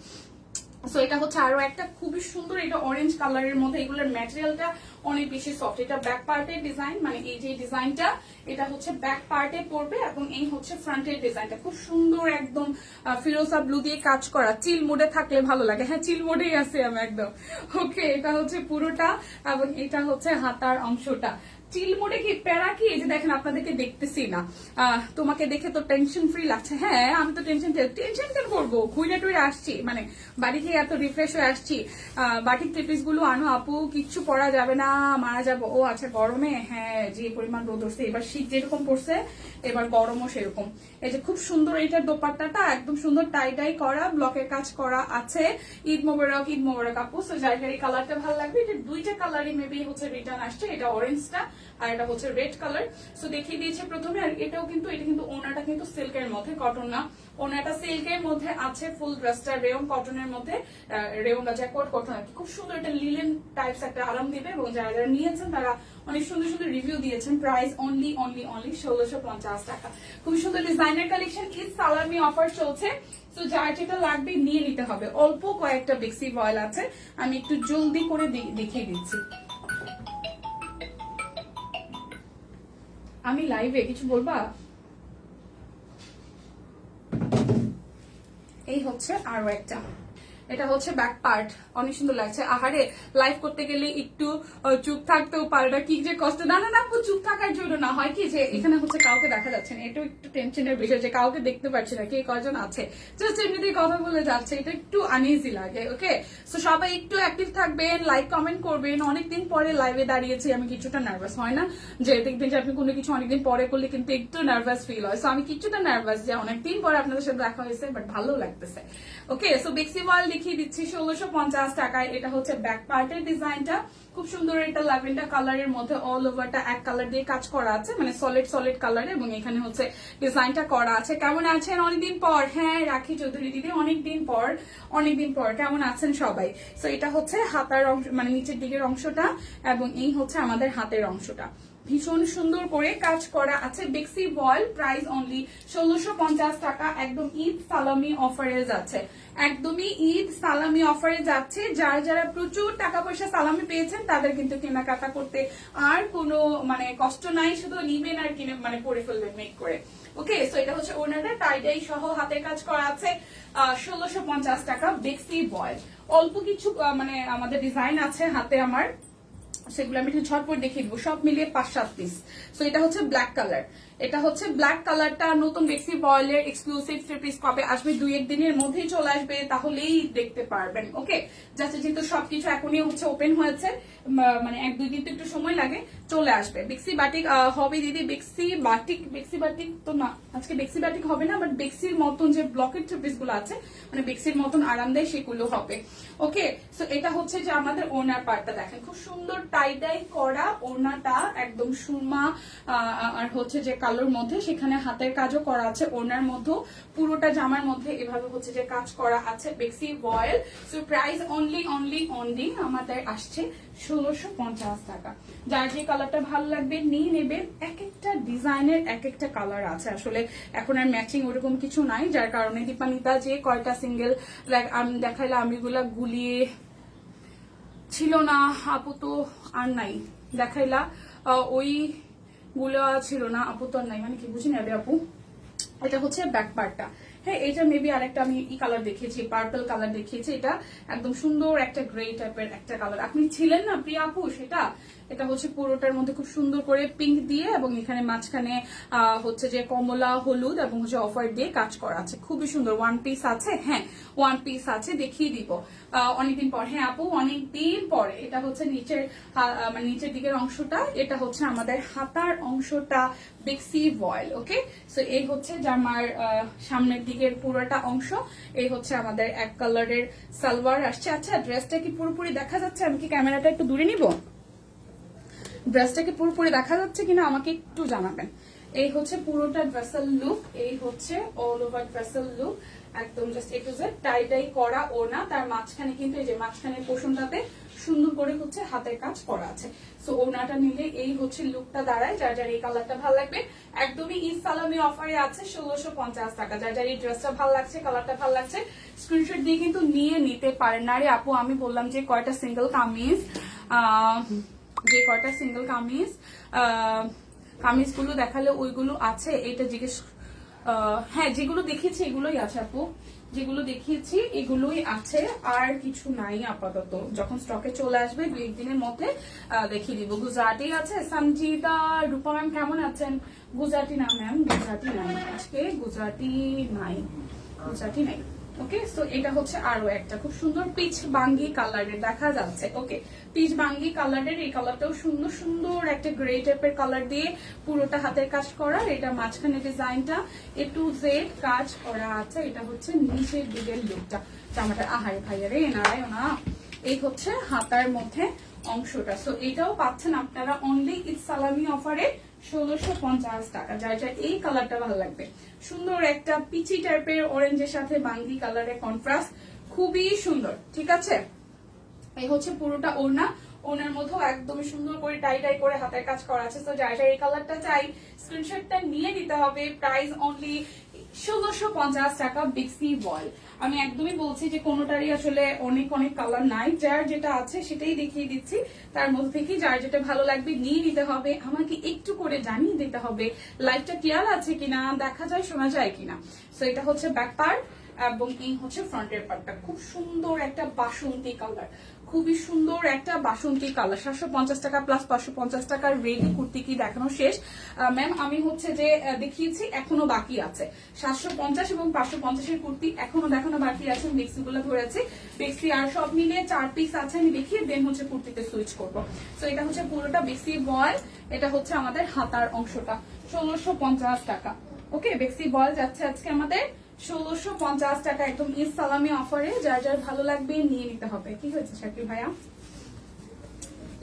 সো এটা হচ্ছে আরো একটা খুবই সুন্দর, এটা অরেঞ্জ কালারের মধ্যে, এগুলোর ম্যাটেরিয়ালটা অনেক বেশি সফট। এটা ব্যাক পার্টের ডিজাইন, মানে এই যে ডিজাইনটা এটা হচ্ছে ব্যাক পার্টে পড়বে এবং এই হচ্ছে ফ্রন্টের ডিজাইনটা খুব সুন্দর, একদম ফিরোজা ব্লু দিয়ে কাজ করা। চিল মোডে থাকলে ভালো লাগে, হ্যাঁ চিল মোডেই আছে আমি একদম। ওকে, এটা হচ্ছে পুরোটা এবং এটা হচ্ছে হাতার অংশটা। চিল মোডে কি প্যারা কি, এই যে দেখেন আপনাদেরকে দেখতেছি না, তোমাকে দেখে তো টেনশন ফ্রি লাগছে। হ্যাঁ আমি তো টেনশন কেন করবো, ঘুরে টুরে আসছি, মানে বাড়ি থেকে এত রিফ্রেশ হয়ে আসছি। বাটিক ট্রিপিস গুলো আনো আপু, কিচ্ছু পরা যাবে না, মারা যাবো। ও আচ্ছা গরমে, হ্যাঁ যে পরিমাণ রোদ উঠছে, এবার শীত যেরকম পড়ছে এবার গরমও সেরকম। এই যে খুব সুন্দর এটার দোপাট্টাটা, একদম সুন্দর টাই টাই করা, ব্লকের কাজ করা আছে। ঈদ মোবারক আপু। সো যার এই কালারটা ভালো লাগবে, এটা দুইটা কালারই মেবি হচ্ছে রিটার্ন আসছে, এটা অরেঞ্জটা আর এটা হচ্ছে রেড কালার। সো দেখিয়ে দিয়েছে প্রথমে। আর এটা কিন্তু ওনাটা কিন্তু সিল্কের মধ্যে, কটন না, ওনাটা সিল্কের মধ্যে আছে, ফুল ড্রেসটা রেয়ন কটনের মধ্যে, রেয়ন জ্যাকওয়ার্ড কটন আর কি, খুব সুন্দর। এটা লিলেন টাইপস একটা আরাম দিবে এবং যারা যারা নিয়েছেন তারা অনেক সুন্দর সুন্দর রিভিউ দিয়েছেন। প্রাইস অনলি 1650 টাকা। খুব সুন্দর ডিজাইনার কালেকশন, ঈদ সালামি অফার চলছে। তো যার যেটা লাগবে নিয়ে নিতে হবে। অল্প কয়েকটা বেক্সি ভয়েল আছে, আমি একটু জলদি করে দেখিয়ে দিচ্ছি। আমি লাইভে কিছু বলবা? এই হচ্ছে আরো একটা, এটা হচ্ছে ব্যাক পার্ট, অনেক সুন্দর লাগছে। আহারে লাইভ করতে গেলে একটু চুপ থাকতেও পারে না, কি যে কষ্ট। না না না আপু, চুপ থাকার জন্য না, হয় কি যে এখানে হচ্ছে কাউকে দেখা যাচ্ছে না, এটাও একটু টেনশনের বিষয় যে কাউকে দেখতে পাচ্ছি না, কে কয়জন আছে, জাস্ট এমনিতেই কথা বলে যাচ্ছে, এটা একটু আনইজি লাগে। ওকে, সো সবাই একটু অ্যাক্টিভ থাকবেন, লাইক কমেন্ট করবেন। অনেকদিন পরে লাইভে দাঁড়িয়েছি আমি, কিছুটা নার্ভাস হয় না? যে দেখবেন যে আপনি কোনো কিছু অনেকদিন পরে করলে কিন্তু একটু নার্ভাস ফিল হয়, সো আমি কিছুটা নার্ভাস যে অনেকদিন পরে আপনাদের সাথে দেখা হয়েছে, বাট ভালো লাগতেছে। ওকে, সো বেক্সি ওয়াল দেখিয়ে দিচ্ছি 1650 টাকায়। এটা হচ্ছে ব্যাক পার্টের ডিজাইনটা, খুব সুন্দর। এটা ল্যাভেন্ডার কালারের মধ্যে অল ওভারটা এক কালার দিয়ে কাজ করা আছে, মানে সলিড কালার, এবং এখানে হচ্ছে ডিজাইনটা করা আছে। কেমন আছেন অনেকদিন পর? হ্যাঁ রাখি চৌধুরী দিদি, অনেকদিন পর কেমন আছেন সবাই? সো এটা হচ্ছে হাতার অংশ, মানে নিচের দিকের অংশটা, এবং এই হচ্ছে আমাদের হাতের অংশটা, ভীষণ সুন্দর করে কাজ করা আছে। বেক্সি ভয়েল, প্রাইস অনলি 1650 টাকা। একদম ঈদ সালামি অফারে যাচ্ছে, একদমই ঈদ সালামি অফারে যাচ্ছে। যারা যারা প্রচুর টাকা পয়সা সালামি পেয়েছেন তাদের কিন্তু কেনাকাটা করতে আর কোনো মানে কষ্ট নাই, শুধু নিবেন আর কিনে মানে পরে ফেলবেন মেক করে। ওকে, সো এটা হচ্ছে ওনাটা টাইডাই সহ হাতের কাজ করা আছে, 1650 টাকা বেক্সি ভয়েল। অল্প কিছু মানে আমাদের ডিজাইন আছে হাতে আমার, সেগুলো আমি একটু ঝটপট দেখিয়ে দিব, সব মিলিয়ে 5-7 পিস। সো এটা হচ্ছে ব্ল্যাক কালার, এটা হচ্ছে ব্ল্যাক কালারটা নতুন বেক্সি ভয়েলের এক্সক্লুসিভ 3 পিস কবে আসবে, 2-1 দিনের মধ্যেই চলে আসবে, তাহলেই দেখতে পারবেন। ওকে, যাচ্ছে যেহেতু সবকিছু এখনই হচ্ছে ওপেন হয়েছে, মানে 1-2 দিন তো একটু সময় লাগে, চলে আসবে। বেক্সি বাটিক হবে দিদি, বেক্সি বাটিক তো না, আজকে বেক্সি বাটিক হবে না, বাট বেক্সির মতন যে ব্লকের 3 পিস গুলো আছে, মানে বেক্সির মতন আরামদায়ী, সেগুলো হবে। ওকে, সো এটা হচ্ছে যে আমাদের ওনার পার্টটা দেখেন, খুব সুন্দর টাই করা ওনাটা, একদম সুরমা আর হচ্ছে যে কালোর মধ্যে, সেখানে হাতের কাজও করা আছে ওনার মধ্যে, পুরোটা জামার মধ্যে এভাবে হচ্ছে যে কাজ করা আছে। বেক্সি ভয়েল, সো প্রাইস অনলি আমাদের আসছে 1650 টাকা। যার যে কালারটা ভালো লাগবে নিয়ে নেবেন। এক একটা ডিজাইনের এক একটা কালার আছে, আসলে এখন আর ম্যাচিং ওরকম কিছু নাই, যার কারণে দীপানিতা যে কয়টা সিঙ্গেল আমি দেখাইলাম, আমিগুলা গুলিয়ে ছিল না আপু, তো আর নাই দেখাইলা, ওই গুলো ছিল না আপু, তো আর নাই, মানে কি বুঝি নেবে আপু। এটা হচ্ছে ব্যাক পার্টটা, হ্যাঁ এটা মেবি আরেকটা আমি ই কালার দেখিয়েছি, পার্পল কালার দেখিয়েছি, এটা একদম সুন্দর একটা গ্রে টাইপের একটা কালার, আপনি ছিলেন না প্রিয়া আপু সেটা। এটা হচ্ছে পুরোটার মধ্যে খুব সুন্দর করে পিঙ্ক দিয়ে, এবং এখানে মাঝখানে হচ্ছে যে কমলা হলুদ এবং হচ্ছে অফার দিয়ে কাজ করা আছে, খুবই সুন্দর। 1 পিস আছে, হ্যাঁ 1 পিস আছে, দেখিয়ে দিব অনেকদিন পর। হ্যাঁ আপু অনেকদিন পরে। এটা হচ্ছে নিচের মানে নিচের দিকের অংশটা, এটা হচ্ছে আমাদের হাতার অংশটা, বেক্সি ভয়েল। ওকে, সো এই হচ্ছে জামার সামনের দিকের পুরোটা অংশ, এই হচ্ছে আমাদের এক কালারের সালোয়ার আসছে। আচ্ছা ড্রেসটা কি পুরোপুরি দেখা যাচ্ছে? আমি কি ক্যামেরাটা একটু দূরে নিব? ড্রেসটাকে পুরোপুরি দেখা যাচ্ছে কিনা আমাকে একটু জানাবেন। এই হচ্ছে পুরোটা ড্রেসের লুক, এই হচ্ছে অল ওভার ড্রেসের লুক, একদম জাস্ট এ টু জেড টাই টাই করা ওড়না, তার মাঝখানে কিন্তু এই যে মাঝখানের পোর্শনটাতে সুন্দর করে হচ্ছে হাতের কাজ করা আছে। সো ওড়নাটা নিলে এই হচ্ছে লুকটা দাঁড়ায়। যার যার এই কালারটা ভালো লাগবে, একদমই ঈদ সালামি অফারে আছে 1650 টাকা। যার যার এই ড্রেসটা ভালো লাগছে, কালারটা ভালো লাগছে, স্ক্রিনশট দিয়ে কিন্তু নিয়ে নিতে পারেন। না রে আপু, আমি বললাম যে কয়টা সিঙ্গেল কামিজ, কামিজগুলো দেখালে ওইগুলো আছে, এটা জিজ্ঞেস, হ্যাঁ যেগুলো দেখিয়েছি এগুলোই আছে আপু, যেগুলো দেখিয়েছি এগুলোই আছে, আর কিছু নাই আপাতত। যখন স্টকে চলে আসবে 2-1 দিনের মধ্যে দেখিয়ে দিব। গুজরাটি আছে, সঞ্জিতা রূপা ম্যাম কেমন আছেন? গুজরাটি না ম্যাম, গুজরাটি নাই আজকে, গুজরাটি নাই, গুজরাটি নাই। ওকে, সো এটা হচ্ছে আরো একটা খুব সুন্দর পিচ বাঙ্গি কালারের দেখা যাচ্ছে। ওকে, পিচ বাঙ্গি কালারের এই কালারটাও সুন্দর, সুন্দর একটা গ্রে টাইপের কালার দিয়ে পুরোটা হাতের কাজ করা। এটা মাঝখানে ডিজাইনটা এ টু জেড কাজ করা আছে। এটা হচ্ছে নিচের দিকের লুকটা, জামাটা আহারে ভাইয়া রে নারায় না। এই হচ্ছে হাতার মধ্যে অংশটা। সো এটাও পাচ্ছেন আপনারা অনলি ঈদ সালামি অফারে 1650 টাকা। যার যার এই কালারটা ভালো লাগবে, সুন্দর একটা পিচি টাইপের অরেঞ্জের সাথে বাঙ্গি কালারের কন্ট্রাস্ট, খুবই সুন্দর। ঠিক আছে, এই হচ্ছে পুরোটা ওড়না, ওড়নার মধ্যেও একদমই সুন্দর করে টাই টাই করে হাতের কাজ করা আছে। তো যার যার এই কালারটা চাই স্ক্রিনশটটা নিয়ে নিতে হবে। প্রাইস অনলি 1650 টাকা। বিক্সি বল, আমি একদমই বলছি যে কোনোটারই আসলে অনেক অনেক কালার নাই, যার যেটা আছে সেটাই দেখিয়ে দিচ্ছি। তার মধ্যে থেকে যার যেটা ভালো লাগবে নিয়ে নিতে হবে। আমাকে একটু করে জানিয়ে দিতে হবে লাইভটা ক্লিয়ার আছে কিনা, দেখা যায় শোনা যায় কিনা। সো এটা হচ্ছে ব্যাক পার্ট এবং এই হচ্ছে ফ্রন্টের পার্টটা। খুব সুন্দর একটা বাসন্তী কালার, খুবই সুন্দর একটা বাসন্তী কালার। 750 টাকা প্লাস 550 টাকার রেডি কুর্তি কি দেখানো শেষ ম্যাম? আমি হচ্ছে যে দেখিয়েছি, এখনো বাকি আছে 750 এবং 550 এর কুর্তি এখনো দেখানো বাকি আছে। বেক্সি গুলো ধরেছি, বেক্সি আর সব মিলিয়ে 4 পিস আছে, আমি দেখিয়ে দেন হচ্ছে কুর্তিতে সুইচ করবো। তো এটা হচ্ছে পুরোটা বেক্সি বল, এটা হচ্ছে আমাদের হাতার অংশটা 1650 টাকা। ওকে, বেক্সি বল যাচ্ছে আজকে আমাদের 1650 টাকা, একদম ঈদ সালামি অফারে। যার যার ভালো লাগবে নিয়ে নিতে হবে। কি হয়েছে শাকিল ভাইয়া?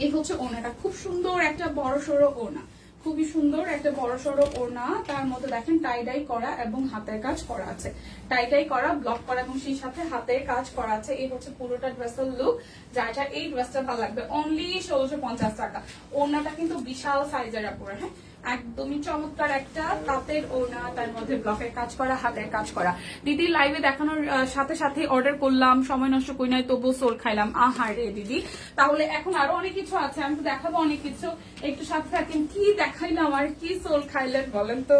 এই হচ্ছে ওড়নাটা, খুব সুন্দর একটা বড় সড়ো ওড়না, খুবই সুন্দর একটা বড় সড়ো ওড়না। তার মধ্যে দেখেন টাই ডাই করা এবং হাতের কাজ করা আছে, টাই ডাই করা, ব্লক করা এবং সেই সাথে হাতের কাজ করা আছে। এই হচ্ছে পুরোটা ড্রেসের লুক। যার যার এই ড্রেসটা ভালো লাগবে অনলি 1650 টাকা। ওড়নাটা কিন্তু বিশাল সাইজের আপুরা, হ্যাঁ একদমই চমৎকার একটা তাঁতের ওড়না, তার মধ্যে ব্লকের কাজ করা, হাতের কাজ করা। দিদি লাইভে দেখানোর সাথে সাথে অর্ডার করলাম, সময় নষ্ট করি নাই, তবুও সোল খাইলাম। আহারে দিদি, তাহলে এখন আরো অনেক কিছু আছে, আমি তো দেখাবো অনেক কিছু, একটু সাথে থাকেন। কি দেখাইলাম আর কি সোল খাইলেন বলেন তো?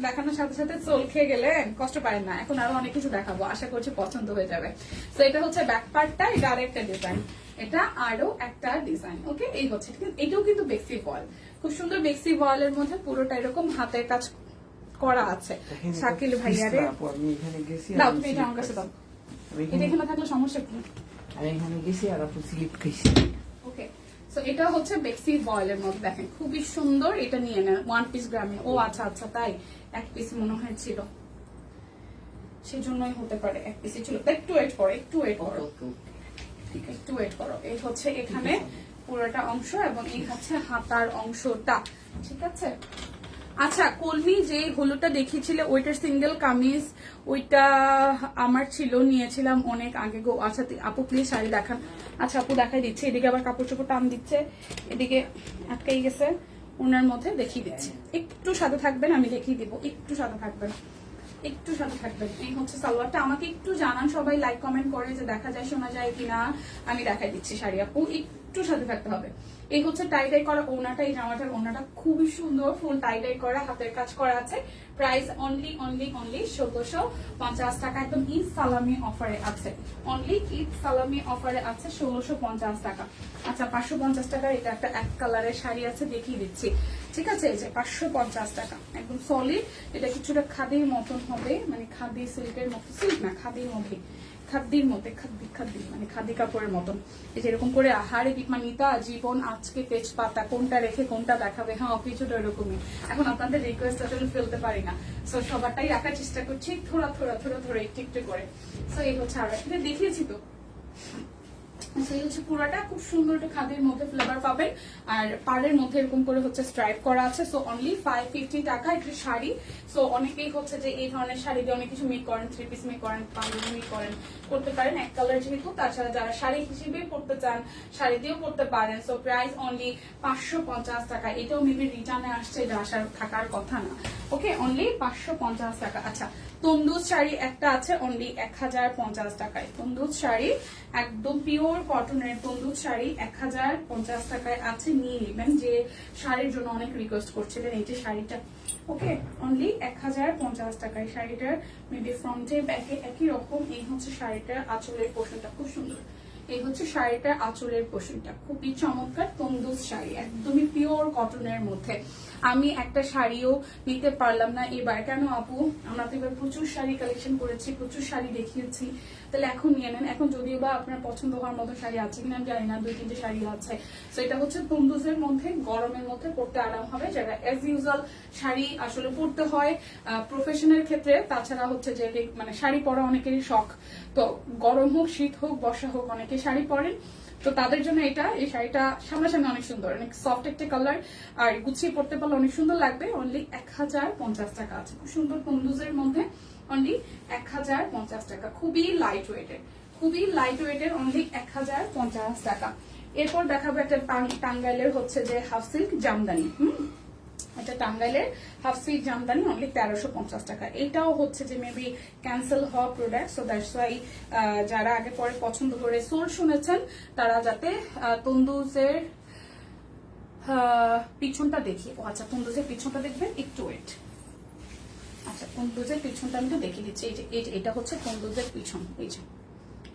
দেখানোর সাথে সাথে চোল খেয়ে গেলেন, কষ্ট পারেন না। এখন আরো অনেক কিছু দেখাবো, আশা করছি পছন্দ হয়ে যাবে। তো এটা হচ্ছে ব্যাক পার্টটা, এটা আরেকটা ডিজাইন, এটা আরো একটা ডিজাইন। ওকে, এই হচ্ছে, এটাও কিন্তু বেক্সি বল, খুব সুন্দর বেক্সি বলের মধ্যে পুরোটা এরকম হাতের কাজ করা আছে। শাকিল ভাইয়ারে আমি এখানে গেছি, দাও তুমি এটা আমার কাছে দাও, এটা এখানে থাকলে সমস্যা কি? আমি এখানে গেছি আর আপু স্লিপ খাইছি। ওকে, সো এটা হচ্ছে বেক্সি বয়েলের মধ্যে দেখেন খুবই সুন্দর। এটা নিয়ে নেন 1 পিস গ্রামে। ও আচ্ছা আচ্ছা, তাই 1 পিস মনে হয় ছিল, সেজন্যই হতে পারে 1 পিসই ছিল। একটু ওয়েট করো, একটু ওয়েট করো, একটু ওয়েট করো। এই হচ্ছে এখানে পুরোটা অংশ এবং এই হচ্ছে হাতার অংশটা। ঠিক আছে, আচ্ছা কলমি যে হলুদটা দেখিয়েছিলে ওইটার সিঙ্গেল কামিজ, ওইটা আমার ছিল, নিয়েছিলাম অনেক আগে গো। আচ্ছা আপু প্লিজ শাড়ি দেখান। আচ্ছা আপু দেখাই দিচ্ছে, এদিকে আবার কাপড় চোপড় টান দিচ্ছে, এদিকে আটকাই গেছে ওনার মধ্যে, দেখিয়ে দিচ্ছি। একটু সাথে থাকবেন, আমি দেখিয়ে দিব, একটু সাথে থাকবেন, একটু সাথে থাকবেন। এই হচ্ছে সালোয়ারটা, আমাকে একটু জানান সবাই লাইক কমেন্ট করে যে দেখা যায় শোনা যায় কিনা, আমি দেখাই দিচ্ছি শাড়ি আপু, একটু সাথে থাকতে হবে। এই হচ্ছে টাই ডাই করা ওড়নাটা, এই জামাটার ওড়নাটা খুবই সুন্দর, ফুল টাই ডাই করা, হাতের কাজ করা আছে। প্রাইস অনলি অনলি অনলি 1650 টাকা, একদম ঈদ সালামি অফারে আছে, অনলি ঈদ সালামি অফারে আছে 1650 টাকা। আচ্ছা 550 টাকার এটা একটা এক কালারের শাড়ি আছে, দেখিয়ে দিচ্ছি। ঠিক আছে, এই যে 550 টাকা, একদম সলিড। এটা কিছুটা খাদির মতন হবে, মানে খাদি সিল্কের মতো, সিল্ক না খাদির মধ্যে, খাদ্যির মধ্যে, খাদ্যি মানে খাদি কাপড়ের মতন। এই যেরকম করে আহারে বিমানিতা জীবন আজকে তেজপাতা, কোনটা রেখে কোনটা দেখাবে, হ্যাঁ কিছুটা এরকমই। এখন আপনাদের রিকোয়েস্ট আসলে ফেলতে পারি না, সো সবারটাই রাখার চেষ্টা করছি থোড়া থোড়া থোড়া থোড়া একটু একটু করে। সো এই হচ্ছে আর এটা দেখিয়েছি তো, So, এই হচ্ছে পুরাটা খুব সুন্দর একটা খাদির মধ্যে ফ্লেভার পাবেন আর পাড়ের মধ্যে এরকম করে হচ্ছে স্ট্রাইপ করা আছে। সো অনলি 550 টাকা একটা শাড়ি। সো অনেকেই হচ্ছে যে এই ধরনের শাড়ি দিয়ে অনেক কিছু মেক করেন, 3 পিস মেক করেন, পাঞ্জাবি মেক করেন, করতে পারেন এক কালার যেহেতু। তাছাড়া যারা শাড়ি হিসেবে পরতে চান শাড়ি দিয়েও পরতে পারেন। সো প্রাইস অনলি 550 টাকা। এটাও মেবি রিটার্নে আসছে, এটা আসার থাকার কথা না। ওকে, অনলি 550 টাকা। আচ্ছা, তন্দুজ শাড়ি একটা আছে অনলি 1050 টাকায়। তন্দুজ শাড়ি একদম পিওর কটনের তন্দুজ শাড়ি 1050 টাকায় আছে, নিয়ে নেবেন। যে শাড়ির জন্য অনেক রিকোয়েস্ট করছিলেন এই যে শাড়িটা। ওকে, অনলি 1050 টাকায়। শাড়িটার মেবি ফ্রন্টে ব্যাকে একই রকম। এই হচ্ছে শাড়িটার আঁচলের পোর্শনটা, খুব সুন্দর। এই হচ্ছে শাড়িটার আঁচলের পোর্শনটা, খুবই চমৎকার তন্দুজ শাড়ি, একদমই পিওর কটনের মধ্যে। আমি একটা শাড়িও নিতে পারলাম না এবার, কেন আপু? আমরা তো এবার প্রচুর শাড়ি কালেকশন করেছি, প্রচুর শাড়ি দেখিয়েছি, তাহলে এখন নিয়ে নেন। এখন যদিও বা আপনার পছন্দ হওয়ার মতো শাড়ি আছে কিনা আমি জানি না, 2-3টে শাড়ি আছে। তো এটা হচ্ছে তন্দুজের মধ্যে, গরমের মধ্যে পরতে আরাম হবে, যারা এজ ইউজুয়াল শাড়ি আসলে পরতে হয় প্রফেশনের ক্ষেত্রে। তাছাড়া হচ্ছে যে মানে শাড়ি পরা অনেকেরই শখ, তো গরম হোক শীত হোক বর্ষা হোক অনেকে শাড়ি পরেন, তো তাদের জন্য এই শাড়িটা সামনাসামনি অনেক সুন্দর, অনেক সফট একটা কালার, আর গুছিয়ে পড়তে পারলে অনেক সুন্দর লাগবে। অনলি 1050 টাকা আছে, খুব সুন্দর তন্দুজের মধ্যে, অনলি 1050 টাকা। খুবই লাইট ওয়েটের, খুবই লাইট ওয়েটের, অনলি 1050 টাকা। এরপর দেখাবো একটা টাঙ্গাইলের হচ্ছে যে হাফ সিল্ক জামদানি। এটা টাঙ্গাইলের হাফ সিল্ক জামদানি, অনলি 1350 টাকা। এটাও হচ্ছে যে মেবি ক্যান্সেল হওয়া প্রোডাক্ট, সো দ্যাটস ওয়াই যারা আগে পরে পছন্দ করে সোল শুনেছেন তারা যাতে তন্দুজের পিছনটা দেখি। ও আচ্ছা, তন্দুজের পিছনটা দেখবেন, একটু ওয়েট। আচ্ছা, তন্দুজের পিছনটা আমি তো দেখিয়ে দিচ্ছি। এই যে এটা হচ্ছে তন্দুজের পিছন, এই যে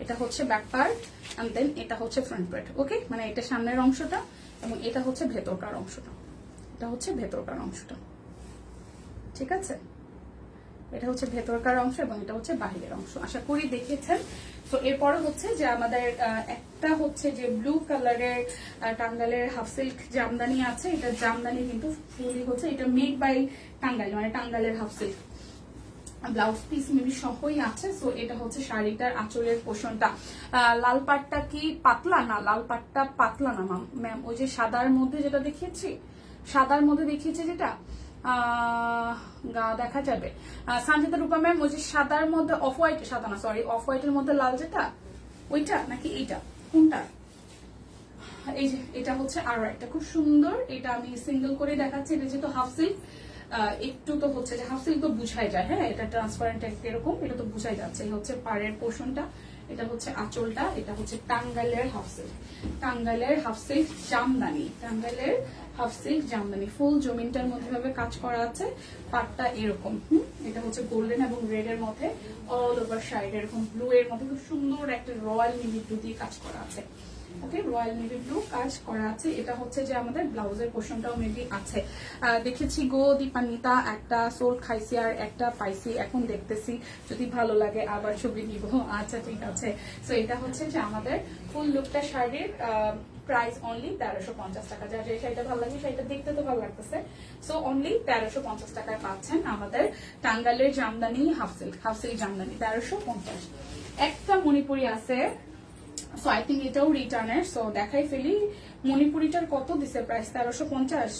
এটা হচ্ছে ব্যাক পার্ট এন্ড দেন এটা হচ্ছে ফ্রন্ট পার্ট। ওকে, মানে এটা সামনের অংশটা এবং এটা হচ্ছে ভেতরকার অংশটা, এটা হচ্ছে ভেতরকার অংশটা, ঠিক আছে? এটা হচ্ছে ভেতরকার অংশ এবং এটা হচ্ছে বাহিরের অংশ, আশা করি দেখেছেন। তো এরপরে হচ্ছে যে আমাদের একটা হচ্ছে যে ব্লু কালারের টাঙ্গাইলের হাফ সিল্ক জামদানি আছে। এটা জামদানি কিন্তু ফুলি হচ্ছে, এটা মেড বাই টাঙ্গাইল, মানে টাঙ্গাইলের half silk, blouse piece maybe সহই আছে। সো এটা হচ্ছে শাড়িটার আঁচলের পোর্শনটা। লাল পাটটা কি পাতলা? না, লাল পাটটা পাতলা না ম্যাম। ওই যে সাদার মধ্যে যেটা দেখিয়েছি, সাদার মধ্যে দেখিয়েছি যেটা গা দেখা যাবে, সঞ্জিতা রূপা ম্যাম, ওই যে সাদার মধ্যে অফ হোয়াইট, সাদা না সরি, অফ হোয়াইটের মধ্যে লাল যেটা, ওইটা নাকি এইটা, কোনটা? এই যে এটা হচ্ছে আরো একটা খুব সুন্দর, এটা আমি সিঙ্গেল করে দেখাচ্ছি। এটা যেহেতু হাফ সিল্ক, একটু তো হচ্ছে যে হাফ সিল্ক তো বুঝাই যায়, হ্যাঁ, এটা ট্রান্সপারেন্ট এরকম, এটা তো বুঝাই যাচ্ছে। এই হচ্ছে পাড়ের পোর্শনটা, এটা হচ্ছে আঁচলটা, এটা হচ্ছে টাঙ্গাইলের হাফ সিল্ক, টাঙ্গাইলের হাফ সিল্ক জামদানি, টাঙ্গাইলের হাফ সিল্ক জামদানি। ফুল জমিনটার মধ্যে ভাবে কাজ করা আছে, পাটটা এরকম, এটা হচ্ছে গোল্ডেন এবং রেড এর মধ্যে অল ওভার সাইড এরকম ব্লু এর মধ্যে খুব সুন্দর একটা রয়্যাল নেভি ব্লু দিয়ে কাজ করা আছে। ওকে, রয়্যাল নেভি ব্লু কাজ করা আছে। এটা হচ্ছে যে আমাদের ব্লাউজের পোর্শনটাও মেবি আছে। দেখেছি গো দীপান্বিতা, একটা সোল খাইছি আর একটা পাইছি, এখন দেখতেছি, যদি ভালো লাগে আবার ছবি নিব। আচ্ছা ঠিক আছে। সো এটা হচ্ছে যে আমাদের ফুল লুকটা শাড়ির প্রাইস অনলি 1350 টাকা। যার যে শাড়িটা ভালো লাগে, শাড়িটা দেখতে তো ভালো লাগতেছে, সো অনলি 1350 টাকায় পাচ্ছেন আমাদের টাঙ্গাইলের জামদানি হাফ সিল্ক জামদানি 1350। একটা মণিপুরি আছে, সো আই থিঙ্ক এটাও রিটার্নের, সো দেখাই ফেলি। মণিপুরিটার কত দিছে প্রাইস? 1350।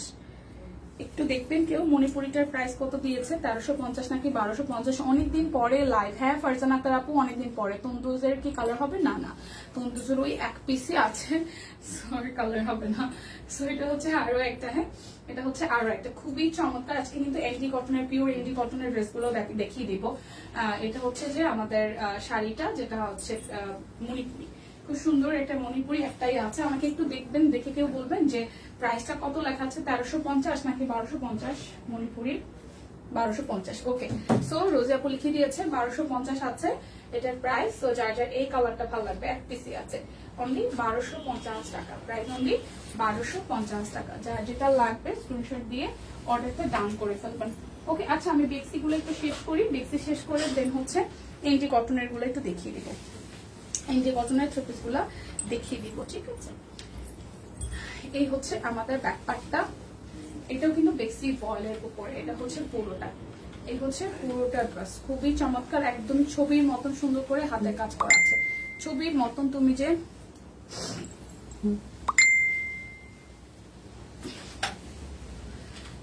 একটু দেখবেন কেউ মণিপুরিটার প্রাইস কত দিয়েছে, 1350 নাকি 1250? অনেকদিন পরে লাইভ। হ্যাঁ ফারজানা আক্তার আপু, অনেকদিন পরে। তন্দুজের কি কালার হবে? না না, তন্দুজের ওই এক পিসই আছে, সরি কালার হবে না। সো এটা হচ্ছে আরো একটা, হ্যাঁ এটা হচ্ছে আরো একটা খুবই চমৎকার। আজকে কিন্তু এন্ডি কটনের, পিওর এন্ডি কটনের ড্রেসগুলো দেখিয়ে দিব। এটা হচ্ছে যে আমাদের শাড়িটা, যেটা হচ্ছে মণিপুরি, খুব সুন্দর একটা মণিপুরি একটাই আছে। আমাকে একটু দেখবেন, দেখে কেউ বলবেন যে প্রাইসটা কত লেখা আছে, 1350 নাকি 1250? মণিপুরির 1250। ওকে, সো রোজি আপু লিখে দিয়েছে 1250 আছে এটার প্রাইস। সো যার যার এই কালারটা ভালো লাগবে, এক পিসি আছে, অনলি 1250 টাকা, প্রাইস অনলি 1250 টাকা। যার যেটা লাগবে স্ক্রিনশট দিয়ে অর্ডারটা ডাউন করে ফেলবেন। ওকে, আচ্ছা আমি বেক্সি গুলো একটু শেষ করি, বেক্সি শেষ করে দেন হচ্ছে এন্টি কটনের গুলো একটু দেখিয়ে দিব, এন্টি কটনের থ্রি পিস গুলা দেখিয়ে দিব, ঠিক আছে? এই হচ্ছে আমাদের ব্যাকপার্টটা, এটাও কিন্তু বেক্সি ভয়েলের উপরে, এটা হচ্ছে পুরোটা, এই হচ্ছে পুরোটা ড্রেস, খুবই চমৎকার, একদম ছবির মতন সুন্দর করে হাতে কাজ করা আছে, ছবির মতন। তুমি যে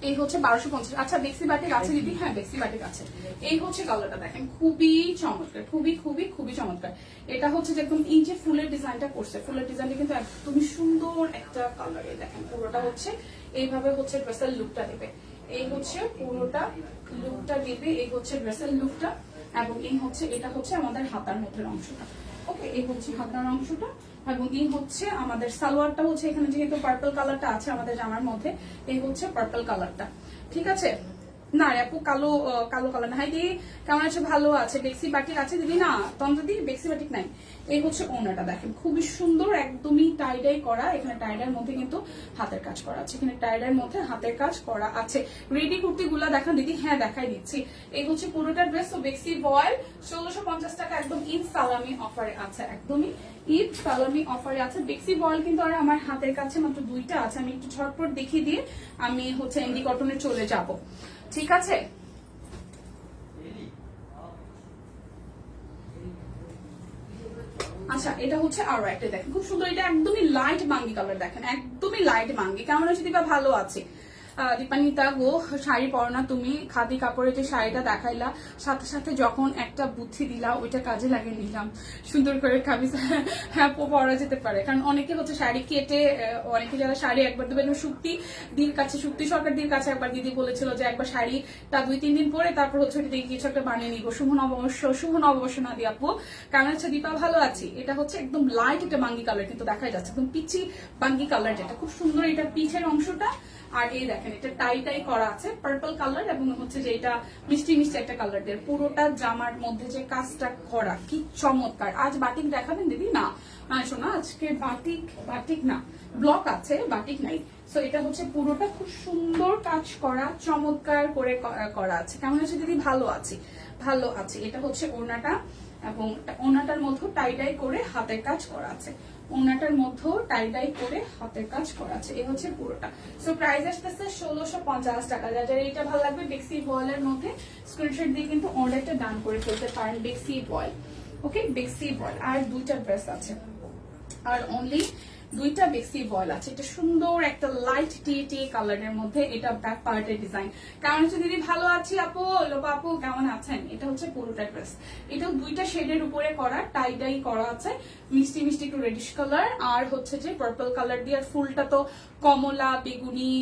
এই হচ্ছে 1250। আচ্ছা বেক্সি বাটিক আছে দিদি? হ্যাঁ বেক্সি বাটিক আছে। এই হচ্ছে কালারটা দেখেন, খুবই চমৎকার, খুবই খুবই খুবই চমৎকার। এটা হচ্ছে যেরকম এই যে ফুলের ডিজাইনটা করছে, ফুলের ডিজাইনটা কিন্তু একদমই সুন্দর একটা কালার। এই দেখেন পুরোটা হচ্ছে এইভাবে হচ্ছে ড্রেসের লুকটা দেবে। এই হচ্ছে পুরোটা লুকটা দিবে, এই হচ্ছে ড্রেসের লুকটা, এবং এই হচ্ছে এটা হচ্ছে আমাদের হাতার মধ্যের অংশটা। ওকে, এই হচ্ছে হাতার অংশটা, এবং এই হচ্ছে আমাদের সালোয়ারটা হচ্ছে এখানে যেহেতু পার্পল কালারটা আছে আমাদের জামার মধ্যে, এই হচ্ছে পার্পল কালারটা। ঠিক আছে? না রে আপু, কালো কালো কালার না। হাই দিদি কেমন আছে? ভালো আছে। বেক্সি বাটিক আছে দিদি? না তন্দ্র দিদি বেক্সি বাটিক নাই। এই হচ্ছে ওনাটা দেখেন, খুবই সুন্দর, একদমই টাইডাই করা। এখানে টাইডার মধ্যে কিন্তু হাতের কাজ করা আছে, এখানে টাইডার মধ্যে হাতের কাজ করা আছে। রেডি কুর্তি গুলা দেখান দিদি? হ্যাঁ দেখাই দিচ্ছি। এই হচ্ছে পুরোটা ড্রেস। তো বেক্সি বয়েল 1650 টাকা, একদম ঈদ সালামি অফারে আছে, একদমই ঈদ সালামি অফারে আছে। বেক্সি বয়েল কিন্তু আর আমার হাতের কাছে মাত্র 2টা আছে। আমি একটু ঝটপট দেখিয়ে দিয়ে আমি হচ্ছে এমডি কটনে চলে যাব। ঠিক আছে? আচ্ছা এটা হচ্ছে আরো একটা দেখেন, খুব সুন্দর। এটা একদমই লাইট বাঙ্গি কালার, দেখেন একদমই লাইট বাঙ্গি। কেমন আছে দিবা? ভালো আছে। দীপানিতা গো, শাড়ি পরো না তুমি? খাদি কাপড়ের যে শাড়িটা দেখাইলা, সাথে সাথে যখন একটা বুদ্ধি দিলা ওইটা কাজে লাগিয়ে নিলাম। সুন্দর করে কামিজ হ্যাঁ পরা যেতে পারে, কারণ অনেকে হচ্ছে শাড়ি কেটে, অনেকে যারা শাড়ি একবার দেবেন, শুক্তি সরকার দির কাছে একবার দিদি বলেছিল যে একবার শাড়িটা 2-3 দিন পরে তারপর হচ্ছে ওটা দিয়ে কিছু একটা বানিয়ে নিবো। শুভ নববর্ষ না দিয়ে আপু। কারণ হচ্ছে দীপা ভালো আছি। এটা হচ্ছে একদম লাইট একটা বাঙ্গি কালার, কিন্তু দেখা যাচ্ছে একদম পিচি বাঙ্গি কালার, যেটা খুব সুন্দর। এটা পিছের অংশটা, আর এই দেখেন এটা টাই করা আছে পার্পল কালার, এবং হচ্ছে যে এটা মিষ্টি মিষ্টি একটা কালার দিয়ে পুরোটা জামার মধ্যে যে কাজটা করা, কি চমৎকার। আজ বাটিক দেখাবেন দিদি? না শোনা, আজকে বাটিক না, ব্লক আছে, বাটিক নাই। সো এটা হচ্ছে পুরোটা খুব সুন্দর কাজ করা, চমৎকার করে করা আছে। কেমন আছে দিদি? ভালো আছি, ভালো আছি। এটা হচ্ছে ওড়নাটা, এবং ওড়নাটার মধ্যে টাই করে হাতের কাজ করা আছে, ওনাটার মধ্যেও টাই করে হাতের কাজ করা আছে। এই হচ্ছে পুরোটা। সো প্রাইস আসতেছে 1650 টাকা। যাদের এটা ভালো লাগবে বেক্সি বয়েলের মধ্যে স্ক্রিনশট দিয়ে কিন্তু অর্ডারটা ডান করে ফেলতে পারেন। বেক্সি বয়েল, ওকে বেক্সি বয়েল। আর 2টা ড্রেস আছে, আর অনলি 2টা বেক্সি বয়েল আছে। এটা সুন্দর একটা লাইট টি কালারের মধ্যে, এটা ব্যাক পার্টের ডিজাইন। কেমন হচ্ছে দিদি? ভালো আছি আপু। লোপা আপু কেমন আছেন? এটা হচ্ছে পুরোটা ড্রেস, এটাও 2টা শেডের উপরে করা, টাই করা আছে, মিষ্টি মিষ্টি একটু রেডিশ কালার, আর হচ্ছে যে পার্পল কালার দিয়ে। আর ফুলটা তো কমলা, বেগুনি,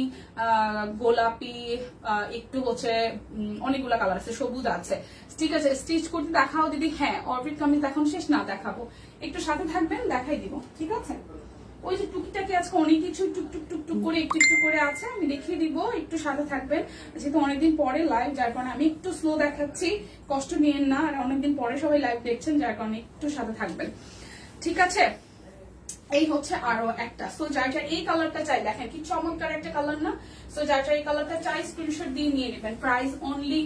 গোলাপি, একটু হচ্ছে অনেকগুলা কালার আছে, সবুজ আছে। ঠিক আছে, স্টিচ করতে দেখাও দিদি? হ্যাঁ অরবিট কামিজ এখন শেষ না, দেখাবো, একটু সাথে থাকবেন, দেখাই দিব। ঠিক আছে? ওই যে টুকিটাকি আজকে অনেক কিছু টুক করে একটু করে আছে, আমি দেখিয়ে দিব, একটু সাথে থাকবেন। যেহেতু অনেকদিন পরে লাইভ, যার কারণে আমি একটু স্লো দেখাচ্ছি, কষ্ট নিয়েন না। আর অনেকদিন পরে সবাই লাইভ দেখছেন, যার কারণে একটু সাথে থাকবেন। ঠিক আছে? এই হচ্ছে আরো একটা। সো যার এই কালারটা চাই, দেখেন কি চমৎকার একটা কালার না? সো যার এই কালারটা চাই স্ক্রিনশট দিয়ে নিয়ে নেবেন। প্রাইস অনলি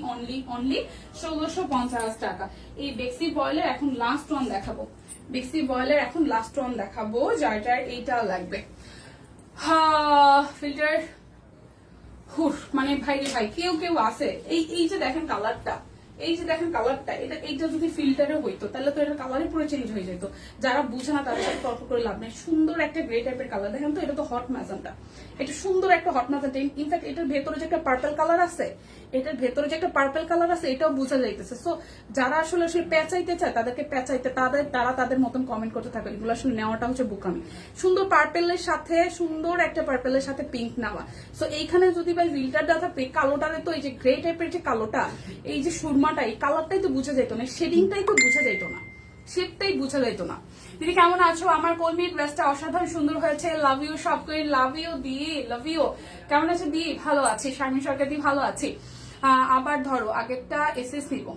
1650 টাকা। এই বেক্সি বয়েলের এখন লাস্ট ওয়ান দেখাবো, বেক্সি বয়েলের এখন লাস্ট ওয়ান দেখাবো, যার এইটা লাগবে। ফিল্টার মানে ভাই রে ভাই, কেউ আছে। এই যে দেখেন কালারটা, এই যে দেখেন কালারটা, এইটা যদি ফিল্টারে হইতো তাহলে তো এটা কালারই পুরো চেঞ্জ হয়ে যেত। যারা বুঝে না তাদের সাথে তর্ক করে লাভ নেই। সুন্দর একটা গ্রে টাইপের কালার, দেখেন তো, এটা তো হট ম্যাজেন্টা, এটা সুন্দর একটা হট ম্যাজেন্টা। ইনফ্যাক্ট এটার ভেতরে যে একটা পার্পল কালার আছে, এটাও বোঝা যাইতেছে। সো যারা আসলে পেঁচাইতে চায় তাদেরকে পেঁচাইতে, তারা তাদের মতন কমেন্ট করতে থাকবে। এগুলো আসলে নেওয়াটা হচ্ছে বোকামি। সুন্দর পার্পেলের সাথে, সুন্দর একটা পার্পেলের সাথে পিঙ্ক নেওয়া। সো এইখানে যদি ভাই ফিল্টারটা থাকবে, কালোটারে তো এই যে গ্রে টাইপের যে কালোটা, এই যে সুরমাটা, এই কালারটাই তো বোঝা যেত না, শেডিংটাই তো বোঝা যেত না, শেডটাই বোঝা যেত না। দিদি কেমন আছো? আমার কলমির ড্রেসটা অসাধারণ সুন্দর হয়েছে, লাভ ইউ সব করে, love you the, love you. কেমন আছে দি? ভালো আছি। শারমিন সরকার দি ভালো আছি। আবার ধরো আগেরটা এসএস নিব।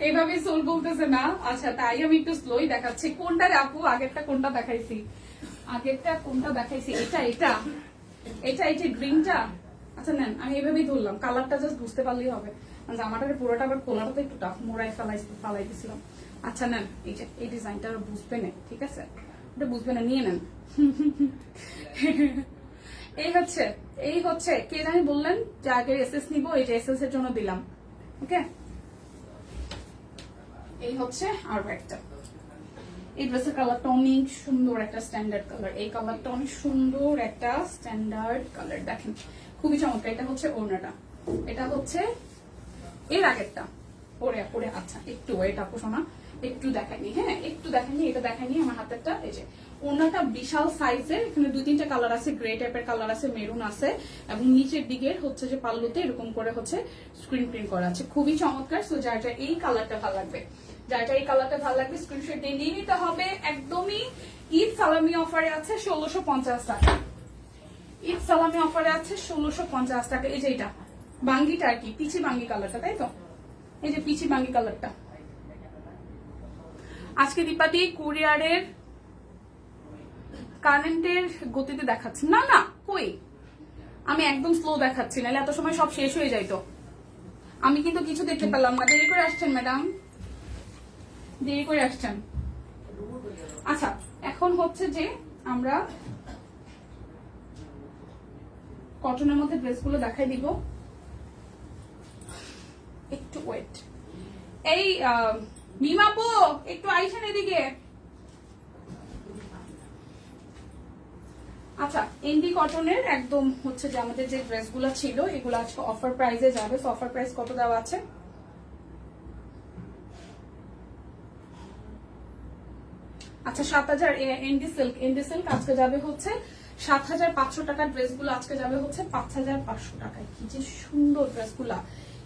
এইভাবে সোল বলতেছে না। আচ্ছা তাই আমি একটু স্লোই দেখাচ্ছি। কোনটা রে আপু? আগেরটা কোনটা দেখাইছি? এটা গ্রিনটা। আচ্ছা নেন, আমি এইভাবেই ধরলাম, কালারটা জাস্ট বুঝতে পারলেই হবে। জামাটার পুরোটা আবার খোলাটা তো একটু টাফ, মোড়াই ফালাই দিছিলাম। আচ্ছা নেন, এই ডিজাইনটা বুঝবে না, ঠিক আছে? ওটা বুঝবে না, নিয়ে নেন। এই হচ্ছে কে জানি বললেন যে আগে এসএস নিবো, এই যে এসএস এর জন্য দিলাম। ওকে, এই হচ্ছে আরো একটা। এই ড্রেসের কালারটা অনেক সুন্দর একটা স্ট্যান্ডার্ড কালার, এই কালারটা অনেক সুন্দর একটা স্ট্যান্ডার্ড কালার, দেখেন খুবই চমৎকার। এটা হচ্ছে ওড়নাটা, এটা হচ্ছে এর আগেরটা পরে পরে। আচ্ছা একটু ওয়েট আপু শোনা, একটু দেখাইনি, হ্যাঁ একটু দেখাইনি, এটা দেখাইনি আমার হাতেরটা। এই যে ওড়নাটা বিশাল সাইজের, এখানে 2-3টা কালার আছে, গ্রে টাইপের কালার আছে, মেরুন আছে, এবং নিচের দিকের হচ্ছে যে পাল্লুতে এরকম করে হচ্ছে স্ক্রিন প্রিন্ট করা আছে, খুবই চমৎকার। সো যার যার এই কালারটা ভালো লাগবে, যার যার এই কালারটা ভালো লাগবে স্ক্রিনশট দিয়ে নিয়ে নিতে হবে। একদমই ঈদ সালামি অফারে আছে 1650 টাকা, ঈদ সালামি অফারে আছে 1650 টাকা। এই যে এটা বাঙ্গিটা আর কি, পিচি বাঙ্গি কালারটা, তাই তো? এই যে পিচি বাঙ্গি কালারটা আজকে দীপাদি কুরিয়ারের কারেন্টের গতিতে দেখাচ্ছি না, না কই, আমি একদম স্লো দেখাচ্ছি, নাহলে এত সময় সব শেষ হয়ে যাইতো। আমি কিন্তু কিছু দেখতে পেলাম না, দেরি করে আসছেন ম্যাডাম, দেরি করে আসছেন। আচ্ছা এখন হচ্ছে যে আমরা কটনের মধ্যে ড্রেসগুলো দেখাই দিব, একটু ওয়েট। এই মিমাপো একটু আইসেন এদিকে। আচ্ছা এনডি কটনের একদম হচ্ছে যে আমাদের যে ড্রেসগুলো ছিল এগুলো আজকে অফার প্রাইসে যাবে। অফার প্রাইস কত দেওয়া আছে? আচ্ছা 7000। এনডি সিল্ক আজকে যাবে হচ্ছে 7500 টাকার ড্রেসগুলো আজকে যাবে হচ্ছে 5500 টাকায়। কি যে সুন্দর ড্রেসগুলা,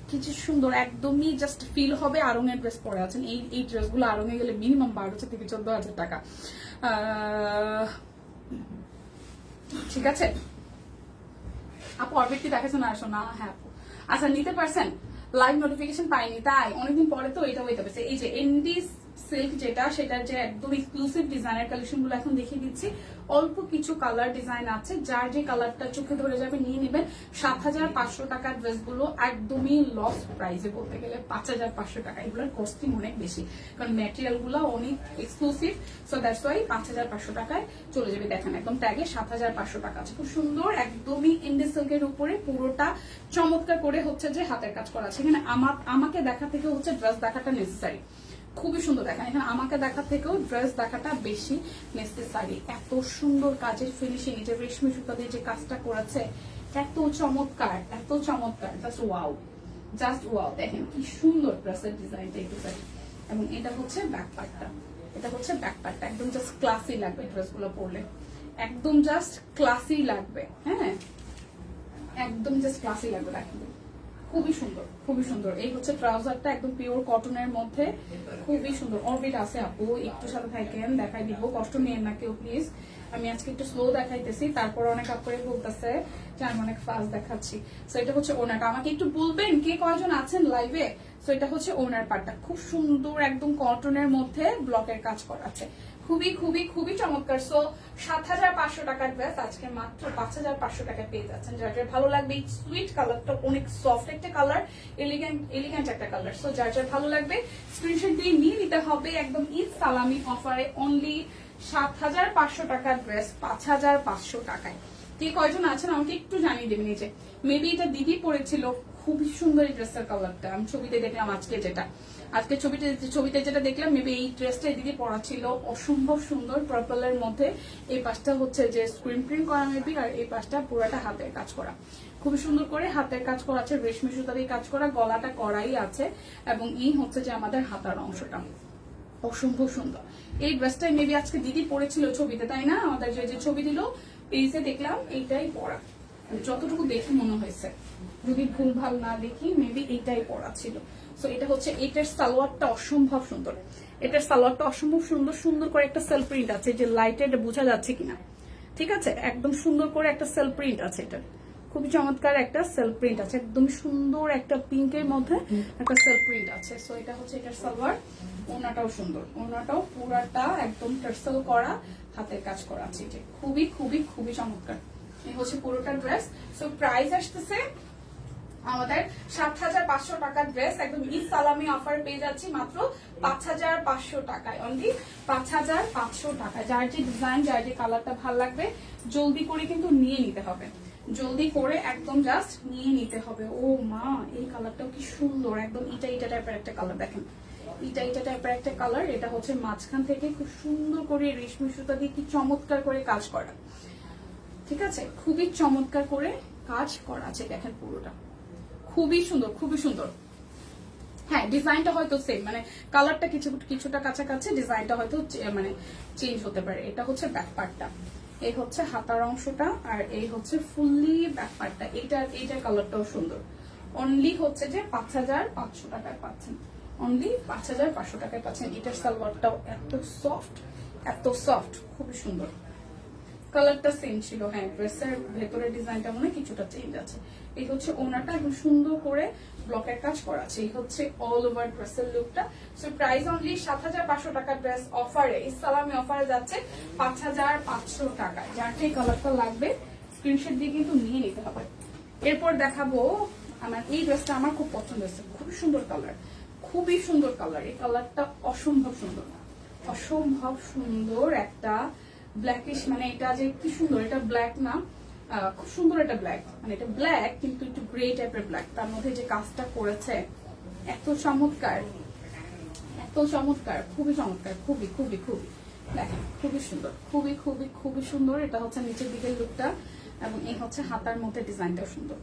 কি যে সুন্দর, একদমই জাস্ট ফিল হবে আরঙের ড্রেস পরে আছেন। এই ড্রেসগুলো আরঙে গেলে মিনিমাম 12,000 থেকে 14,000 টাকা। ঠিক আছে আপু, অরবিট কি দেখাচ্ছেন? আসো না, হ্যাঁ আপু। আচ্ছা নিতে পারছেন, লাইভ নোটিফিকেশন পাইনি তাই, অনেকদিন পরে তো এটা হইতে পারছে। এই যে এনডি সিল্ক যেটা, সেটার যে একদম এক্সক্লুসিভ ডিজাইনের কালেকশন গুলো এখন দেখিয়ে দিচ্ছি। অল্প কিছু কালার ডিজাইন আছে, যার যে কালারটা চোখে ধরে যাবে নিয়ে নেবেন। 7500 টাকার ড্রেসগুলো একদমই লস প্রাইসে, বলতে গেলে 5500 টাকা। এগুলোর কস্টিং অনেক বেশি, কারণ ম্যাটেরিয়াল গুলো অনেক এক্সক্লুসিভ। সো দ্যাটস ওয়াই 5500 টাকায় চলে যাবে। দেখেন একদম ট্যাগে 7500 টাকা আছে, খুব সুন্দর, একদমই ইন্ডি সিল্কের উপরে পুরোটা চমৎকার করে হচ্ছে যে হাতের কাজ করা আছে। এখানে আমাকে দেখা থেকে হচ্ছে ড্রেস দেখাটা নেসেসারি, খুবই সুন্দর। দেখেন এখানে আমাকে দেখা থেকেও ড্রেস দেখাটা বেশি নেসেসারি। এত সুন্দর কাজের ফিনিশিং, যে রেশমি সুতা দিয়ে যে কাজটা করেছে, এত চমৎকার, এত চমৎকার, জাস্ট ওয়াও, জাস্ট ওয়াও। দেখেন কি সুন্দর ড্রেসের ডিজাইনটা, এবং এটা হচ্ছে ব্যাক পার্টটা, এটা হচ্ছে ব্যাক পার্টটা। একদম জাস্ট ক্লাসি লাগবে ড্রেসগুলো পরলে, একদম জাস্ট ক্লাসি লাগবে, হ্যাঁ একদম জাস্ট ক্লাসি লাগবে। দেখেন খুবই সুন্দর, খুবই সুন্দর। এই হচ্ছে ট্রাউজারটা, একদম পিওর কটনের মধ্যে, খুবই সুন্দর। অরবিট আছে আপু, একটু সাথে থাকেন, দেখাই দিব, কষ্ট নিয়েন না কেউ প্লিজ। আমি আজকে একটু স্লো দেখাইতেছি, তারপর অনেক আপরে বলতেছে যে আমি অনেক ফাস্ট দেখাচ্ছি। সো এটা হচ্ছে ওনারটা, আমাকে একটু বলবেন কে কয়জন আছেন লাইভে। সো এটা হচ্ছে ওনার পার্টটা, খুব সুন্দর, একদম কটনের মধ্যে ব্লকের কাজ করা আছে, খুবই খুবই খুবই চমৎকার। সো 7500 টাকার ড্রেস আজকে মাত্র 5500 টাকায় পেয়ে যাচ্ছেন। যার যার ভালো লাগবে, এই সুইট কালারটা অনেক সফট একটা কালার, এলিগেন্ট একটা কালার। সো যার যার ভালো লাগবে স্ক্রিনশট দিয়ে নিয়ে নিতে হবে। একদম ঈদ সালামি অফারে অনলি 7500 টাকার ড্রেস 5500 টাকায়। কে কয়জন আছেন আমাকে একটু জানিয়ে দেবেন। এই যে মেবি এটা দিদি পরেছিল, খুবই সুন্দর এই ড্রেসের কালারটা। আমি ছবিতে দেখলাম আজকে ছবিতে যেটা দেখলাম, মেবি এই ড্রেসটা এদিকে পরা ছিল, অসম্ভব সুন্দর পার্পলের মধ্যে। এই পাশটা হচ্ছে যে স্ক্রিন প্রিন্ট করা মেবি, আর এই পাশটা পুরোটা হাতের কাজ করা, খুবই সুন্দর করে হাতের কাজ করা আছে, রেশমি সুতা দিয়ে কাজ করা, গলাটা করাই আছে, এবং এই হচ্ছে যে আমাদের হাতার অংশটা, অসম্ভব সুন্দর। এই ড্রেসটাই মেবি আজকে দিদি পরেছিল ছবিতে, তাই না? আমাদের যে ছবি দিল পেজে দেখলাম এইটাই পরা, যতটুকু দেখে মনে হয়েছে, যদি ভুল ভাল না দেখি মেবি এইটাই পরা ছিল। সো এটা হচ্ছে, এটার সালোয়ারটা অসম্ভব সুন্দর, এটার সালোয়ারটা অসম্ভব সুন্দর, সুন্দর করে একটা সেল প্রিন্ট আছে, যে লাইটে এটা বোঝা যাচ্ছে কিনা, ঠিক আছে? একদম সুন্দর করে একটা সেল প্রিন্ট আছে, এটার খুবই চমৎকার একটা সেল প্রিন্ট আছে, একদম সুন্দর একটা পিঙ্কের মধ্যে একটা সেল প্রিন্ট আছে। সো এটা হচ্ছে এটার সালোয়ার। ওনাটাও সুন্দর, ওনাটাও পুরাটা একদম টার্সেল করা, হাতের কাজ করা আছে, এটা খুবই খুবই খুবই চমৎকার। এই হচ্ছে পুরোটা ড্রেস। সো প্রাইস আসতেছে আমাদের 7500 টাকার ড্রেস, একদম ঈদ সালামি অফার পেয়ে যাচ্ছি মাত্র 5500 টাকায়, অনলি 5500 টাকায়। যার যে ডিজাইন, যার যে কালারটা ভালো লাগবে জলদি করে কিন্তু নিয়ে নিতে হবে, জলদি করে একদম জাস্ট নিয়ে নিতে হবে। ও মা, এই কালারটাও কি সুন্দর, একদম ইটা টাইপের একটা কালার। দেখেন ইটা টাইপের একটা কালার। এটা হচ্ছে মাঝখান থেকে খুব সুন্দর করে রেশমি সুতা দিয়ে কি চমৎকার করে কাজ করা, ঠিক আছে, খুবই চমৎকার করে কাজ করা আছে। দেখেন পুরোটা খুবই সুন্দর, খুবই সুন্দর। হ্যাঁ, ডিজাইনটা হয়তো সেম, মানে কালারটা কিছুটা কাছাকাছি, ডিজাইনটা হয়তো মানে চেঞ্জ হতে পারে। এটা হচ্ছে ব্যাক পার্টটা, এই হচ্ছে হাতার অংশটা, আর এই হচ্ছে ফুললি ব্যাক পার্টটা। এইটার কালারটাও সুন্দর। অনলি হচ্ছে যে 5500 টাকায় পাচ্ছেন, অনলি 5500 টাকায় পাচ্ছেন। এটার সালোয়ারটাও এত সফট, খুবই সুন্দর। কালারটা সেম ছিল, হ্যাঁ ড্রেসের ভেতরের ডিজাইনটা মনে কিছুটা চেঞ্জ আছে। এই হচ্ছে ওনাটা একদম সুন্দর করে ব্লকের কাজ করা আছে। এই হচ্ছে অল ওভার ড্রেসের লুকটা। সো প্রাইস অনলি 7500 টাকা। ড্রেস অফারে, ইসলামি অফারে যাচ্ছে 5500 টাকায়। যার যে কালারটা লাগবে স্ক্রিনশট দিয়ে কিন্তু নিয়ে নিতে হবে। এরপর দেখাবো আমার এই ড্রেসটা, আমার খুব পছন্দ হয়েছে, খুবই সুন্দর কালার, খুবই সুন্দর কালার। এই কালারটা অসম্ভব সুন্দর একটা ব্ল্যাকিশ, মানে এটা যে কি সুন্দর, এটা ব্ল্যাক না, খুব সুন্দর একটা ব্ল্যাক, মানে এটা ব্ল্যাক কিন্তু একটু গ্রে টাইপের ব্ল্যাক। তার মধ্যে যে কাজটা করেছে এত চমৎকার, খুবই চমৎকার, খুবই দেখেন খুবই সুন্দর, খুবই সুন্দর। এটা হচ্ছে নিচের দিকের লুকটা, এবং এই হচ্ছে হাতার মধ্যে ডিজাইনটাও সুন্দর।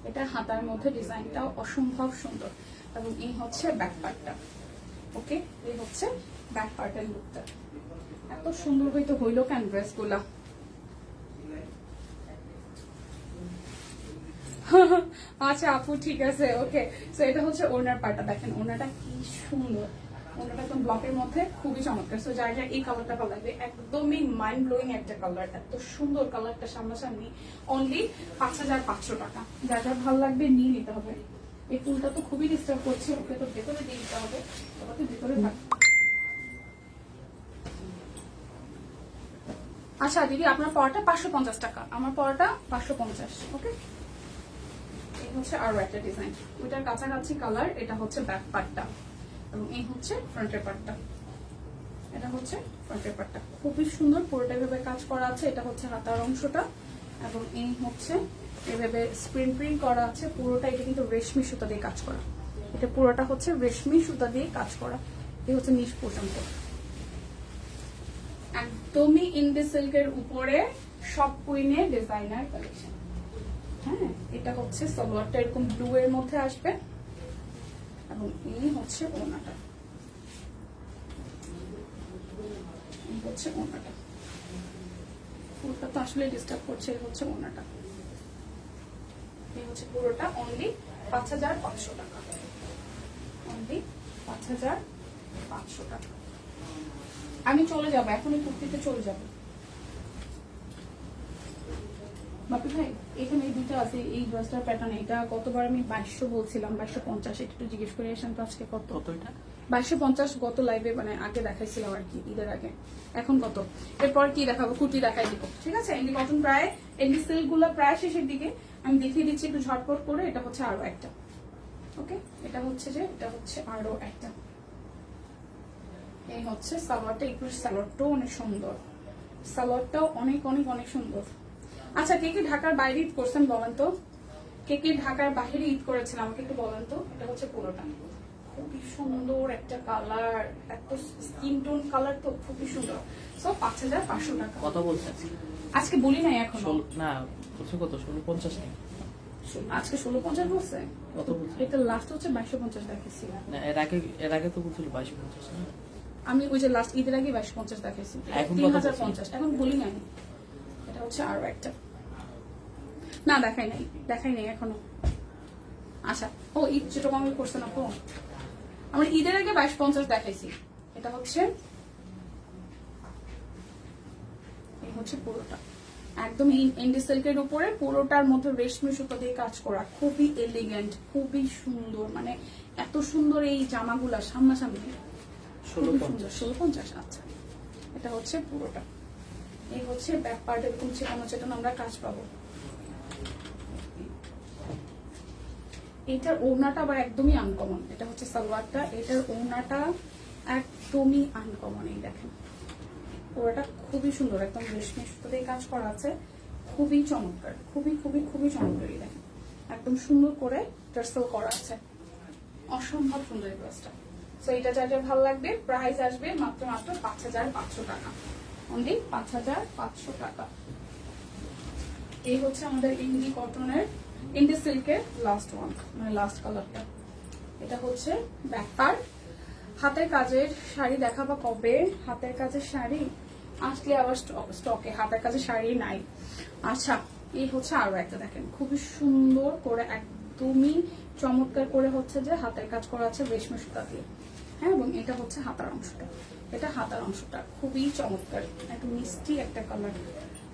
এটা হাতার মধ্যে ডিজাইনটাও অসম্ভব সুন্দর, এবং এই হচ্ছে ব্যাক পার্টটা। ওকে, এই হচ্ছে ব্যাক পার্টের লুকটা। এত সুন্দর হইতে হইলো কেন ড্রেস গুলা। আচ্ছা আপু, ঠিক আছে, ওকে। সো এটা হচ্ছে ওনার পার্টটা। দেখেন ওনাটা কি সুন্দর, ওনাটা একদম ব্লকের মধ্যে খুবই চমৎকার। সো যার এই কালারটা ভালো লাগবে, একদমই মাইন্ড ব্লোয়িং একটা কালার, এত সুন্দর কালারটা সামনাসামনি। অনলি 5500 টাকা। যার ভালো লাগবে নিয়ে নিতে হবে। এই ফুলটা তো খুবই ডিস্টার্ব করছে, ওকে তো ভেতরে দিয়ে দিতে হবে, ওটা তো ভেতরে থাকবে। আচ্ছা দিদি, আপনার পড়াটা 550 টাকা, আমার পড়াটা 550। ওকে, এই হচ্ছে আরো একটা ডিজাইন, ওইটার কাছাকাছি কালার। এটা হচ্ছে ব্যাক পার্টটা, এবং এই হচ্ছে ফ্রন্টের পার্টটা। এটা হচ্ছে ফ্রন্টের পার্টটা, খুবই সুন্দর, পুরোটা এভাবে কাজ করা আছে। এটা হচ্ছে হাতার অংশটা, এবং এই হচ্ছে এভাবে স্ক্রিন প্রিন্ট করা আছে পুরোটা। এটা কিন্তু রেশমি সুতা দিয়ে কাজ করা, এটা পুরোটা হচ্ছে রেশমি সুতা দিয়ে কাজ করা। এই হচ্ছে নিচ পর্যন্ত একদমই ইন্ডি সিল্কের উপরে সব কুইনের ডিজাইনার কালেকশন। হ্যাঁ, এটা হচ্ছে সালোয়ারটা এরকম ব্লু এর মধ্যে আসবে, এবং এই হচ্ছে ওড়নাটা, এই হচ্ছে ওড়নাটা। ফুলটা তো আসলে ডিস্টার্ব করছে। এই হচ্ছে ওড়নাটা, এই হচ্ছে পুরোটা। অনলি 5500 টাকা, অনলি 5500 টাকা। আমি চলে যাবো এখনই, কুর্তিতে চলে যাবো। বাপি ভাই, এখানে এই দুটো আছে, এই ড্রেসটার প্যাটার্ন। এটা কতবার আমি 2200 বলছিলাম, 2250। একটু জিজ্ঞেস করে আসেন তো আজকে কত। এটা 2250 গত লাইভে, মানে আগে দেখাইছিলাম আর কি, ঈদের আগে। এখন কত? এরপর কি দেখাবো? কুর্তি দেখাই দিব, ঠিক আছে। এন্ডি কটন প্রায়, এন্ডি সিল্ক গুলো প্রায় শেষের দিকে। আমি দেখিয়ে দিচ্ছি একটু ঝটপট করে। এটা হচ্ছে আরো একটা, ওকে, এটা হচ্ছে আরো একটা। এই হচ্ছে সালোয়ারটা, একটু সালোয়ারটাও অনেক সুন্দর, সালোয়ারটাও অনেক সুন্দর। আচ্ছা, কে কে ঢাকার বাইরে ঈদ করছেন বলেন তো? কে কে ঢাকার বাইরে ঈদ করেছেন আমাকে একটু বলেন তো। এটা হচ্ছে পুরোটা, খুবই সুন্দর একটা কালার, এত স্কিন টোন কালার, তো খুবই সুন্দর। সো 5500 টাকা। কত বলছেন আজকে বলি নাই এখন, না বলছো কত? 1650 টাকা আজকে 1650 বলছে। কত বলছে? এটা লাস্ট হচ্ছে 2250 দেখাইছি না, এর আগে তো বলছিল 2250 না। আমি ওই যে লাস্ট ঈদের আগে 2250 দেখাইছি, এখন কত 3050। এখন বলি নাই। এটা হচ্ছে আরো একটা, না দেখাই নাই এখনো। আচ্ছা, ও ঈদ ছোট কমে করছে না তো, আমরা ঈদের আগে 2250 দেখাইছি। এটা হচ্ছে, এই হচ্ছে পুরোটা একদম ইন্ডি সিল্কের উপরে, পুরোটার মধ্যে রেশমি সুতা দিয়ে কাজ করা, খুবই এলিগেন্ট, খুবই সুন্দর। মানে এত সুন্দর এই জামাগুলা সামনাসামনি, 1650। আচ্ছা, এটা হচ্ছে পুরোটা। এই হচ্ছে ব্যাক পার্ট, এরকম চেটানো আমরা কাজ পাবো। এটার ওড়নাটা আবার একদমই আনকমন। এটা হচ্ছে সালোয়ারটা, এটার ওড়নাটা একদমই আনকমন। এই দেখেন, ওড়নাটা খুবই সুন্দর, একদম রেশমি সুতো দিয়ে কাজ করা আছে। খুবই চমৎকার, খুবই খুবই খুবই চমৎকার। এই দেখেন একদম সুন্দর করে টার্সেল করা আছে, অসম্ভব সুন্দর এই ড্রেসটা। সো এটা যার যার ভালো লাগবে, প্রাইস আসবে মাত্র মাত্র 5500 টাকা, অনলি 5500 টাকা। এই হচ্ছে আমাদের ইন্ডি কটনের, ইন্ডি সিল্কের লাস্ট ওয়ান, মানে লাস্ট কালারটা। এটা হচ্ছে ব্যাক পার্ট। হাতের কাজের শাড়ি দেখাবো কবে? হাতের কাজের শাড়ি আসলে আবার স্টকে হাতের কাজের শাড়ি নাই। আচ্ছা, এই হচ্ছে আরো একটা, দেখেন খুবই সুন্দর করে একদমই চমৎকার করে হচ্ছে যে হাতের কাজ করা আছে রেশমি সুতা দিয়ে। হ্যাঁ, এবং এটা হচ্ছে হাতার অংশটা, এটা হাতার অংশটা খুবই চমৎকার, একটু মিষ্টি একটা কালার।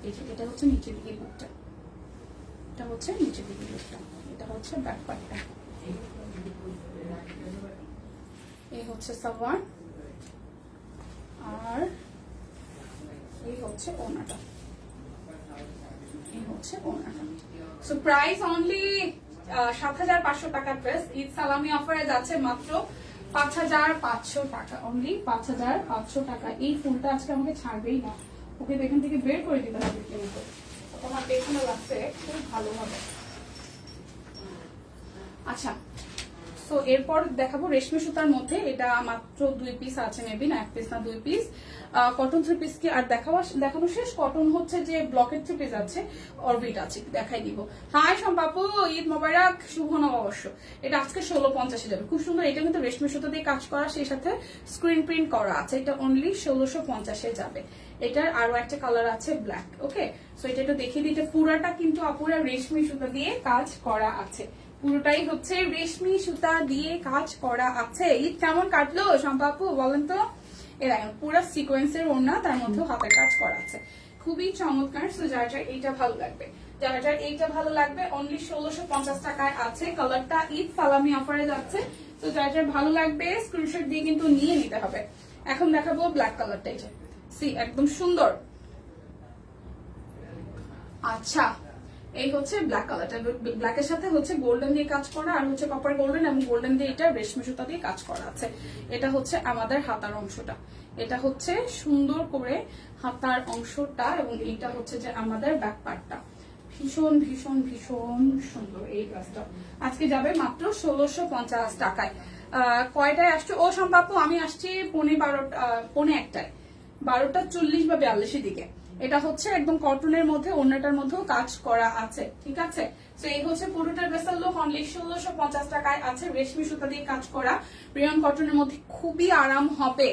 এই যে এটা হচ্ছে নিচের দিকে লুকটা, এটা হচ্ছে নিচের দিকে লুকটা, এটা হচ্ছে ব্যাক পার্টটা। এই হচ্ছে সালোয়ার, আর এই হচ্ছে ওড়নাটা, এই হচ্ছে ওড়নাটা। সো প্রাইস অনলি 7500 টাকা ড্রেস। ঈদ সালামি অফারে যাচ্ছে মাত্র 5500 টাকা, অনলি 5500 টাকা। এই ফুলটা আজকে আমাকে ছাড়বেই না, ওকে এখান থেকে বের করে দিতে হবে কিন্তু তোমার পেছনে লাগছে খুব ভালো হবে। আচ্ছা, তো এরপর দেখাবো রেশমি সুতার মধ্যে, এটা মাত্র 2 পিস আছে, মেবি না 1 পিস না 2 পিস কটন 3 পিস কি আর দেখানো শেষ? কটন হচ্ছে যে ব্লকের 3 পিস আছে, অরবিট আছে, দেখাই দিব। হাই সম্পাপু, ঈদ মোবারক, শুভ নববর্ষ। এটা আজকে 1650 যাবে, খুব সুন্দর। এটা কিন্তু রেশমি সুতা দিয়ে কাজ করা, সেই সাথে স্ক্রিন প্রিন্ট করা আছে। এটা অনলি 1650 যাবে। এটার আরো একটা কালার আছে ব্ল্যাক। ওকে, সো এটা একটু দেখিয়ে দিই, এটা পুরাটা কিন্তু আপুরা রেশমি সুতা দিয়ে কাজ করা আছে, পুরোটাই হচ্ছে রেশমি সুতা দিয়ে কাজ করা আছে। ঈদ কেমন কাটলো সম্পাপু বলেন তো? এরা পুরো সিকোয়েন্সের ওড়না, তার মধ্যে হাতের কাজ করা আছে, খুবই চমৎকার। সো যার যার এইটা ভালো লাগবে, যার যার এইটা ভালো লাগবে, অনলি 1650 টাকায় আছে। কালারটা ঈদ সালামি অফারে যাচ্ছে, তো যার যার ভালো লাগবে স্ক্রিনশট দিয়ে কিন্তু নিয়ে নিতে হবে। এখন দেখাবো ব্ল্যাক কালারটা, এই যে সি একদম সুন্দর। আচ্ছা, এই হচ্ছে ব্ল্যাক কালারটা, ব্ল্যাকের সাথে হচ্ছে গোল্ডেন দিয়ে কাজ করা, আর হচ্ছে কপার গোল্ডেন এবং গোল্ডেন দিয়ে এটা রেশমি সুতা দিয়ে কাজ করা আছে। এটা হচ্ছে আমাদের হাতার অংশটা, এটা হচ্ছে সুন্দর করে হাতার অংশটা, এবং এটা হচ্ছে যে আমাদের ব্যাক পার্টটা। ভীষণ ভীষণ ভীষণ সুন্দর এই ড্রেসটা। আজকে যাবে মাত্র 1650 টাকায়। কয়টায় আসছো ও সম্পাপু? আমি আসছি 12:45, 12:40 বা 42 দিকে। এটা হচ্ছে একদম কটনের মধ্যে, ওড়নাটার মধ্যেও কাজ করা আছে, ঠিক আছে? তো এই হচ্ছে পুরোটা ড্রেসের লুক, অনলি 1650 টাকায় আছে, রেশমি সুতা দিয়ে কাজ করা, রিয়ন কটনের মধ্যে, খুবই আরাম হবে,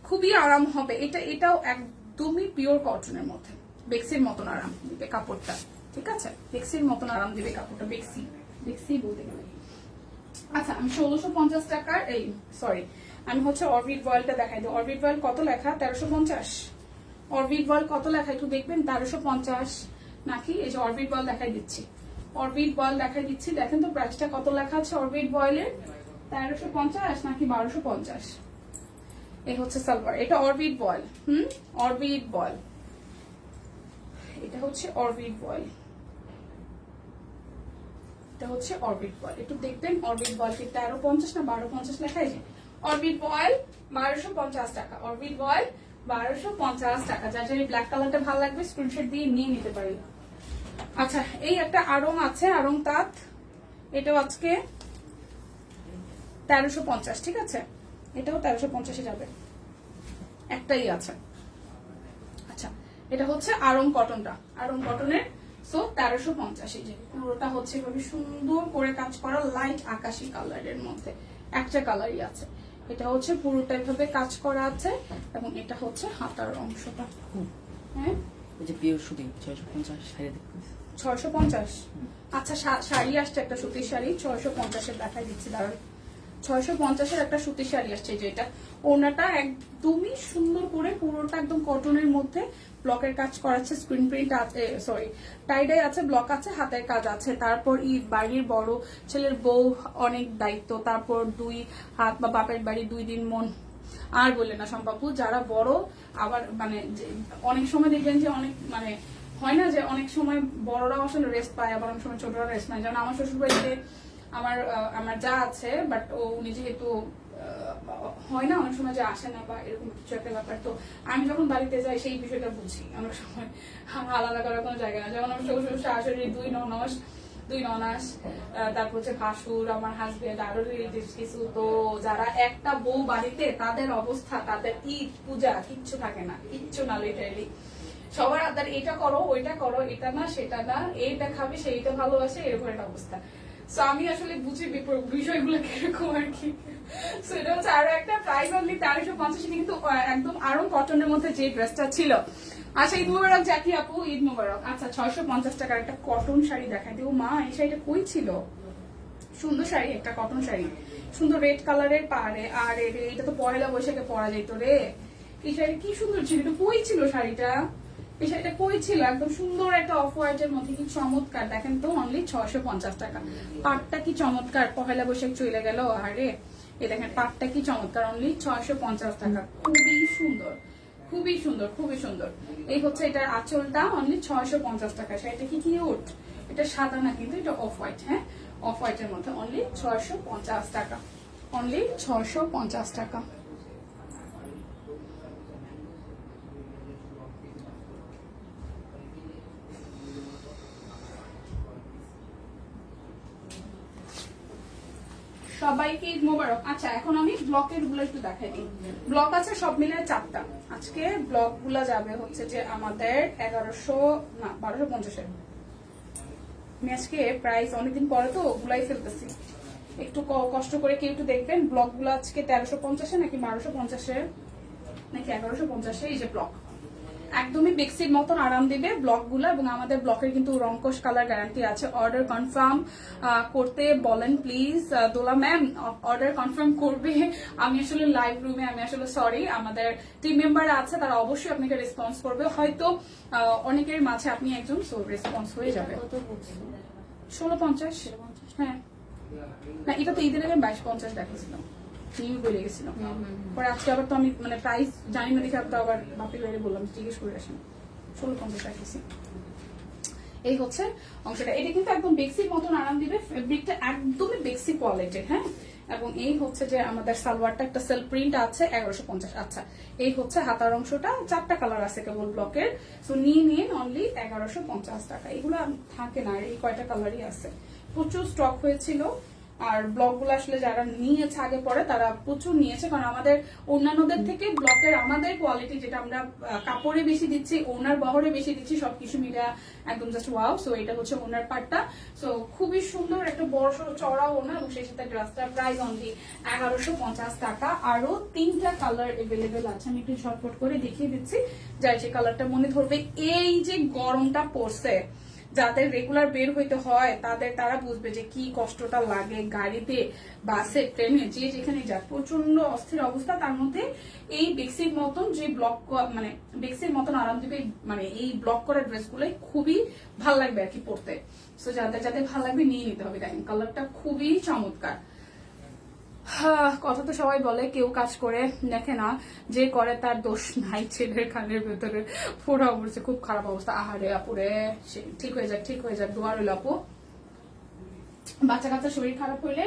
খুবই আরাম হবে। এটাও একদমই পিওর কটনের মধ্যে, বেক্সির মতন আরাম দিবে কাপড়টা, ঠিক আছে? বেক্সির মতন আরাম দিবে কাপড়টা, বেক্সি বলতে গেলে। আচ্ছা, আমি 1650 টাকার, এই সরি, আমি হচ্ছে অরবিট ভয়েলটা দেখাই দিই। অরবিট ভয়েল কত লেখা? 1350। অরবিট বল কত লেখা একটু দেখবেন, 1350 নাকি? এই যে অরবিট বল দেখাই দিচ্ছি, অরবিট বল দেখাই দিচ্ছি, দেখেন তো প্রাইসটা কত লেখা আছে অরবিট বয়েলের, 1350 নাকি 1250? এই হচ্ছে সালোয়ার, এটা অরবিট বল, অরবিট বল, এটা হচ্ছে অরবিট বল, এটা হচ্ছে অরবিট বল। একটু দেখবেন অরবিট বল কি 1350 না 1250 লেখা? আছে অরবিট বল 1250 টাকা, অরবিট বল 1250 টাকা। যার যার ব্ল্যাক কালারটা ভালো লাগবে স্ক্রিনশট দিয়ে নিয়ে নিতে পারি। আচ্ছা, এই একটা আড়ং আছে, আড়ং তাঁত, এটাও আজকে 1350, ঠিক আছে? এটাও 1350 যাবে, একটাই আছে। আচ্ছা, এটা হচ্ছে আড়ং কটনটা, আড়ং কটনের, সো 1350। এই যে পুরোটা হচ্ছে এভাবে সুন্দর করে কাজ করা, লাইট আকাশি কালারের মধ্যে, একটা কালারই আছে। এটা হচ্ছে পুরোটা এভাবে কাজ করা আছে, এবং এটা হচ্ছে হাতার অংশটা। হ্যাঁ, এই যে পিওর সুতি 650 শাড়ি দেখতেছি। 650? আচ্ছা, শাড়ি আসছে একটা সুতির শাড়ি 650-এর দেখাই দিচ্ছি, দাঁড়ান। 650-এর একটা সুতির শাড়ি আসছে, যেটা ওড়নাটা একদমই সুন্দর করে পুরোটা একদম কটনের মধ্যে ব্লকের কাজ করাচ্ছে, স্ক্রিন প্রিন্ট আছে, সরি টাইডাই আছে, ব্লক আছে, হাতের কাজ আছে। তারপর বাড়ির বড় ছেলের বউ, অনেক দায়িত্ব, তারপর 2 হাত বা বাপের বাড়ি 2 দিন মন, আর বলে না সম্পাপু, যারা বড় আবার মানে অনেক সময় দেখবেন যে অনেক মানে হয় না যে অনেক সময় বড়রাও আসলে রেস্ট পায়, আবার অনেক সময় ছোটরা রেস্ট পায়। যেমন আমার শ্বশুর বাড়িতে আমার যা আছে, বাট উনি যেহেতু হয় না অনেক সময় যে আসে না বা এরকম কিছু একটা ব্যাপার। তো আমি যখন বাড়িতে যাই সেই বিষয়টা বুঝি অনেক সময় আমার আলাদা করার কোনো জায়গা না। যেমন আমার শ্বশুর শাশুড়ি দুই ননাস, তারপর হচ্ছে ভাসুর, আমার হাজবেন্ড, আরো রিলেটিভস কিছু। তো যারা একটা বউ বাড়িতে, তাদের অবস্থা, তাদের ঈদ পূজা কিচ্ছু থাকে না, কিচ্ছু না লিটারেলি। সবার আদার এটা করো ওইটা করো, এটা না সেটা না, এইটা খাবে সেইটা ভালোবাসে, এরকম একটা অবস্থা। সো আমি আসলে বুঝি বিষয়গুলো কিরকম আর কি। সো এটা হচ্ছে আরো একটা প্রাইস অনলি 1350, কিন্তু একদম আরো কটনের মধ্যে যে ড্রেসটা ছিল। আচ্ছা, ঈদ মুবারক জাকি আপু, ঈদ মুবারক। আচ্ছা, 650 টাকার একটা কটন শাড়ি দেখাই দিও। মা, এই শাড়িটা কই ছিল? সুন্দর শাড়ি, একটা কটন শাড়ি, সুন্দর রেড কালারের পাড়ে। আর এটা তো পয়লা বৈশাখে পরা যেত রে। এই শাড়ি কি সুন্দর ছিল, এটা কই ছিল শাড়িটা? এই শাড়িটা কই ছিল? একদম সুন্দর একটা অফ হোয়াইট এর মধ্যে, কি চমৎকার। দেখেন তো, অনলি 650 টাকা। পাটটা কি চমৎকার, পয়লা বৈশাখ চলে গেল। আরে এই দেখেন পাটটা কি চমৎকার, অনলি 650 টাকা। খুবই সুন্দর, খুবই সুন্দর, খুবই সুন্দর। এই হচ্ছে এটার আঁচলটা, অনলি 650 টাকা। শাড়িটা কি কিউট। এটা সাদা না কিন্তু, এটা অফ হোয়াইট। হ্যাঁ, অফ হোয়াইট এর মধ্যে, অনলি 650 টাকা, অনলি 650 টাকা। সবাইকে ঈদ মোবারক। আচ্ছা, এখন আমি ব্লকের গুলো একটু দেখাই দিই। ব্লক আছে সব মিলে 4টা। আজকে ব্লক গুলা যাবে হচ্ছে যে আমাদের 1250-এর। আমি আজকে প্রাইস অনেকদিন পরে তো গুলাই ফেলতেছি, একটু কষ্ট করে কেউ একটু দেখবেন। ব্লক গুলো আজকে 1350-এ নাকি 1250-এ নাকি 1150-এ। এই যে ব্লক একদমই বেক্সির মতন আরাম দিবে ব্লক গুলো, এবং আমাদের ব্লকের কিন্তু রংকশ কালার গ্যারান্টি আছে। অর্ডার কনফার্ম করতে বলেন please. Dola ma'am order confirm করবে। আমি আসলে লাইভ রুমে, আমি আসলে সরি, আমাদের টিম মেম্বার আছে, তারা অবশ্যই আপনাকে রেসপন্স করবে। হয়তো অনেকের মাঝে আপনি একজন, সো রেসপন্স হয়ে যাবে। 1650। হ্যাঁ না, এটা তো ঈদের আগে 2250 দেখাচ্ছিলাম, বলে গেছিলাম। পরে আজকে আবার তো আমি মানে প্রাইস জানি না দেখে তো আবার বাপের বাইরে বললাম, জিজ্ঞেস করে আসেন। 1650 রাখছি। এই হচ্ছে অংশটা। এটা কিন্তু একদম বেক্সির মতন আরাম দিবে, ফেব্রিকটা একদমই বেক্সি কোয়ালিটির। হ্যাঁ, এবং এই হচ্ছে যে আমাদের সালোয়ারটা একটা সেলফ প্রিন্ট আছে, 1150। আচ্ছা, এই হচ্ছে হাতার অংশটা, 4টা কালার আছে কেবল ব্লকের। সো নিয়ে নিন, অনলি 1150 টাকা। এগুলো থাকে না, এই কয়টা কালারই আছে, প্রচুর স্টক হয়েছিল। আর ব্লক গুলো আসলে যারা নিয়েছে আগে পরে, তারা প্রচুর নিয়েছে, কারণ আমাদের অন্যান্যদের থেকে ব্লকের আমাদের কোয়ালিটি, যেটা আমরা কাপড়ে বেশি দিচ্ছি, ওনার বহরে বেশি দিচ্ছি, সবকিছু মিলে একদম জাস্ট ওয়াও। সো এটা হচ্ছে ওনার পার্টটা। সো খুবই সুন্দর একটা বড় সড়ো চড়া ওনা, এবং সেই সাথে ড্রেসটা প্রাইস অনলি 1150 টাকা। আরো 3টা কালার এভেলেবেল আছে, আমি একটু শর্টকাট করে দেখিয়ে দিচ্ছি, যার যে কালারটা মনে ধরবে। এই যে গরমটা পড়ছে, যাদের রেগুলার বের হইতে হয়, তারা বুঝবে যে কি কষ্টটা লাগে গাড়িতে, বাসে, ট্রেনে, যে যেখানে যায়, প্রচন্ড অস্থির অবস্থা। তার মধ্যে এই বেক্সির মতন যে ব্লক, মানে বেক্সির মতন আরাম দিবে, মানে এই ব্লক করা ড্রেসগুলোই খুবই ভাল লাগবে আর কি পড়তে। সো যাদের ভাল লাগবে নিয়ে নিতে হবে। দেখেন কালারটা খুবই চমৎকার। কথা তো সবাই বলে কেউ কাজ করে দেখে না, যে করে তার দোষ নাই। ছেলের কানের ভেতরে ফোড়া পড়ছে, খুব খারাপ অবস্থা। আহারে আপুরে, ঠিক হয়ে যাক, ঠিক হয়ে যাক, দোয়া রইল আপু। বাচ্চা কাচ্চার শরীর খারাপ হইলে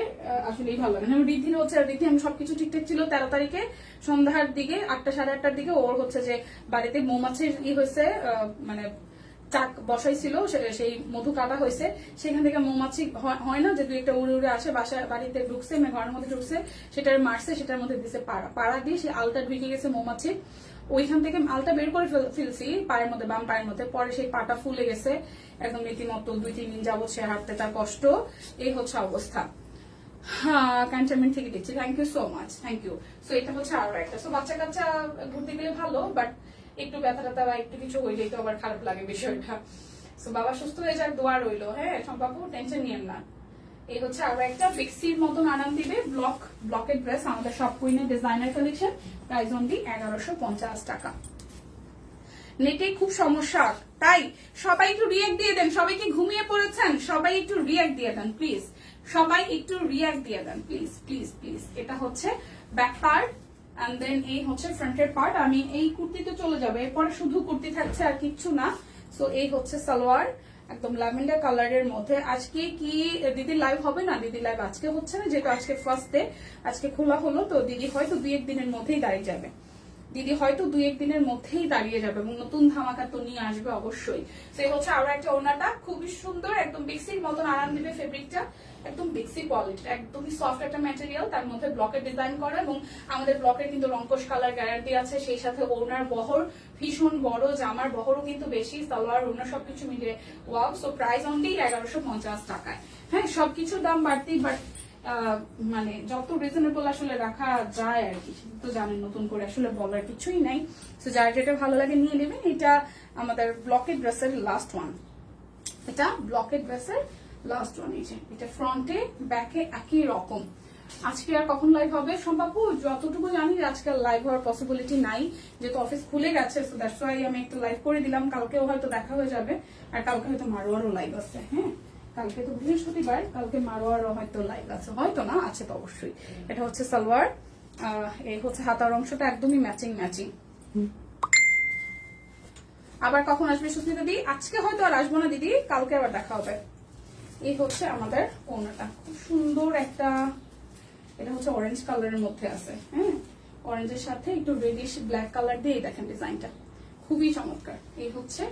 আসলেই ভালো লাগে না। রিদ্ধির হচ্ছে, রিদ্ধি আমি সবকিছু ঠিকঠাক ছিল, 13 তারিখে সন্ধ্যার দিকে 8টা সাড়ে 8টার দিকে ওর হচ্ছে যে বাড়িতে মৌমাছির হয়েছে, মানে চাক বসাইছিল, সেই মধু কাটা হয়েছে, সেখান থেকে মৌমাছি হয় না যে 2-একটা উড়ে উড়ে আসে, বাসায় বাড়িতে ঢুকছে, ঘরের মধ্যে ঢুকছে, সেটার মারছে, সেটার মধ্যে দিছে পাড়া দিয়ে সে আলটা ঢুকে গেছে মৌমাছি। ওইখান থেকে আলটা বের করে ফেলছি পায়ের মধ্যে, বাম পায়ের মধ্যে। পরে সেই পাটা ফুলে গেছে একদম রীতিমতো, 2-3 দিন যাবত সে হাঁটতে তার কষ্ট। এই হচ্ছে অবস্থা। হ্যাঁ, ক্যান্টনমেন্ট থেকে দিচ্ছি, thank you so much, thank you. So এটা হচ্ছে আরো একটা। সো বাচ্চা কাচ্চা ঘুরতে গেলে ভালো, বাট একটু ব্যথা ট্যাথা বা একটু কিছু হইলেই তো আবার খারাপ লাগে বিষয়টা। সো বাবা সুস্থ হয়ে যাক, দোয়া রইলো। হ্যাঁ সম্পাপু, টেনশন নিয়েন না। এই হচ্ছে আরো একটা বেক্সির মতন আরাম দিবে ব্লকের ড্রেস, আমাদের সব কুইনের ডিজাইনার কালেকশন, প্রাইস অনলি 1150 টাকা। নেটে খুব সমস্যা, তাই সবাই একটু রিয়াক্ট দিয়ে দেন। সবাই কি ঘুমিয়ে পড়েছেন? সবাই একটু রিয়াক্ট দিয়ে দেন প্লিজ, সবাই একটু রিয়াক্ট দিয়ে দেন প্লিজ প্লিজ প্লিজ। এটা হচ্ছে ব্যাক পার্ট, এন্ড দেন এই হচ্ছে ফ্রন্টের পার্ট। আমি এই কুর্তিতে চলে যাবো, এরপরে শুধু কুর্তি থাকছে আর কিচ্ছু না। সো এই হচ্ছে সালোয়ার, একদম ল্যাভেন্ডার কালারের মধ্যে। আজকে কি দিদি লাইভ হবে না? দিদি লাইভ আজকে হচ্ছে না, যেহেতু আজকে ফার্স্ট ডে, আজকে খোলা হলো, তো দিদি হয়তো 2-1 দিনের মধ্যেই দাঁড়িয়ে যাবে। দিদি হয়তো 2-1 দিনের মধ্যেই দাঁড়িয়ে যাবে এবং নতুন ধামাকা তো নিয়ে আসবে অবশ্যই। সেই হচ্ছে আরো একটা ওড়নাটা, খুবই সুন্দর, একদম বিক্সির মতন আরাম দিবে ফেব্রিকটা, একদম বিক্সি কোয়ালিটি, একদমই সফট একটা ম্যাটেরিয়াল, তার মধ্যে ব্লকের ডিজাইন করা এবং আমাদের ব্লকের কিন্তু রংকশ কালার গ্যারান্টি আছে। সেই সাথে ওড়নার বহর ভীষণ বড়, জামার বহরও কিন্তু বেশি, সালোয়ার ওড়না সবকিছু মিলিয়ে ওয়াও। সো প্রাইস অনলি 1150 টাকায়। হ্যাঁ, সবকিছুর দাম বাড়তি, বাট মানে যত রিজনেবল আসলে রাখা যায় আর কি, তো জানেন নতুন করে আসলে বলার কিছুই নাই। তো যার যেটা ভালো লাগে নিয়ে নেবেন। এটা আমাদের ব্লকের ড্রেসের লাস্ট ওয়ান, এটা ব্লকের ড্রেসের লাস্ট ওয়ান। এই যে এটা ফ্রন্টে ব্যাকে একই রকম। আজকে আর কখন লাইভ হবে সম্ভাব্য, যতটুকু জানি আজকে লাইভ হওয়ার পসিবিলিটি নাই, যেহেতু অফিস খুলে গেছে। সো দ্যাটস ওয়াই আমি একটা লাইভ করে দিলাম, কালকেও হয়তো দেখা হয়ে যাবে, আর কালকে হয়তো মারোয়ারও লাইভ আছে। হ্যাঁ, কালকে তো বৃহস্পতিবার, কালকে মারোয়ারও হয়তো লাইভ আছে, হয়তো না, আছে তো অবশ্যই। এটা হচ্ছে সালোয়ার, এই হচ্ছে হাতার অংশটা একদমই ম্যাচিং ম্যাচিং। আবার কখন আসবে সুস্মিতা দিদি? আজকে হয়তো আর আসবো না দিদি, কালকে আবার দেখা হবে। এই হচ্ছে আমাদের ওড়নাটা, খুব সুন্দর একটা, এটা হচ্ছে অরেঞ্জ কালারের মধ্যে আছে। হ্যাঁ, অরেঞ্জের সাথে একটু রেডিশ ব্ল্যাক কালার দিয়ে দেখেন ডিজাইনটা, খুবই চমৎকার। এই হচ্ছে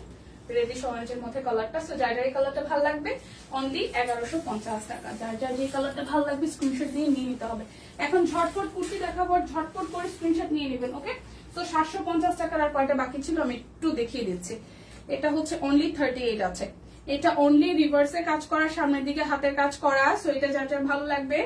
রেডিশ অরেঞ্জের মধ্যে কালারটা। সো যার যার এই কালারটা ভালো লাগবে অনলি 1150 টাকা। যার যার যে কালারটা ভালো লাগবে স্ক্রিনশট দিয়ে নিয়ে নিতে হবে। এখন ঝটপট কুর্তি দেখাবো, ঝটপট করে স্ক্রিনশট নিয়ে নেবেন। ওকে, তো 750 টাকার আর কয়টা বাকি ছিল আমি একটু দেখিয়ে দিচ্ছি। এটা হচ্ছে অনলি 38 আছে। এটা অনলি রিভার্সে কাজ করা, সামনের দিকে হাতের কাজ করা। সো এটা যার যার ভালো লাগবে,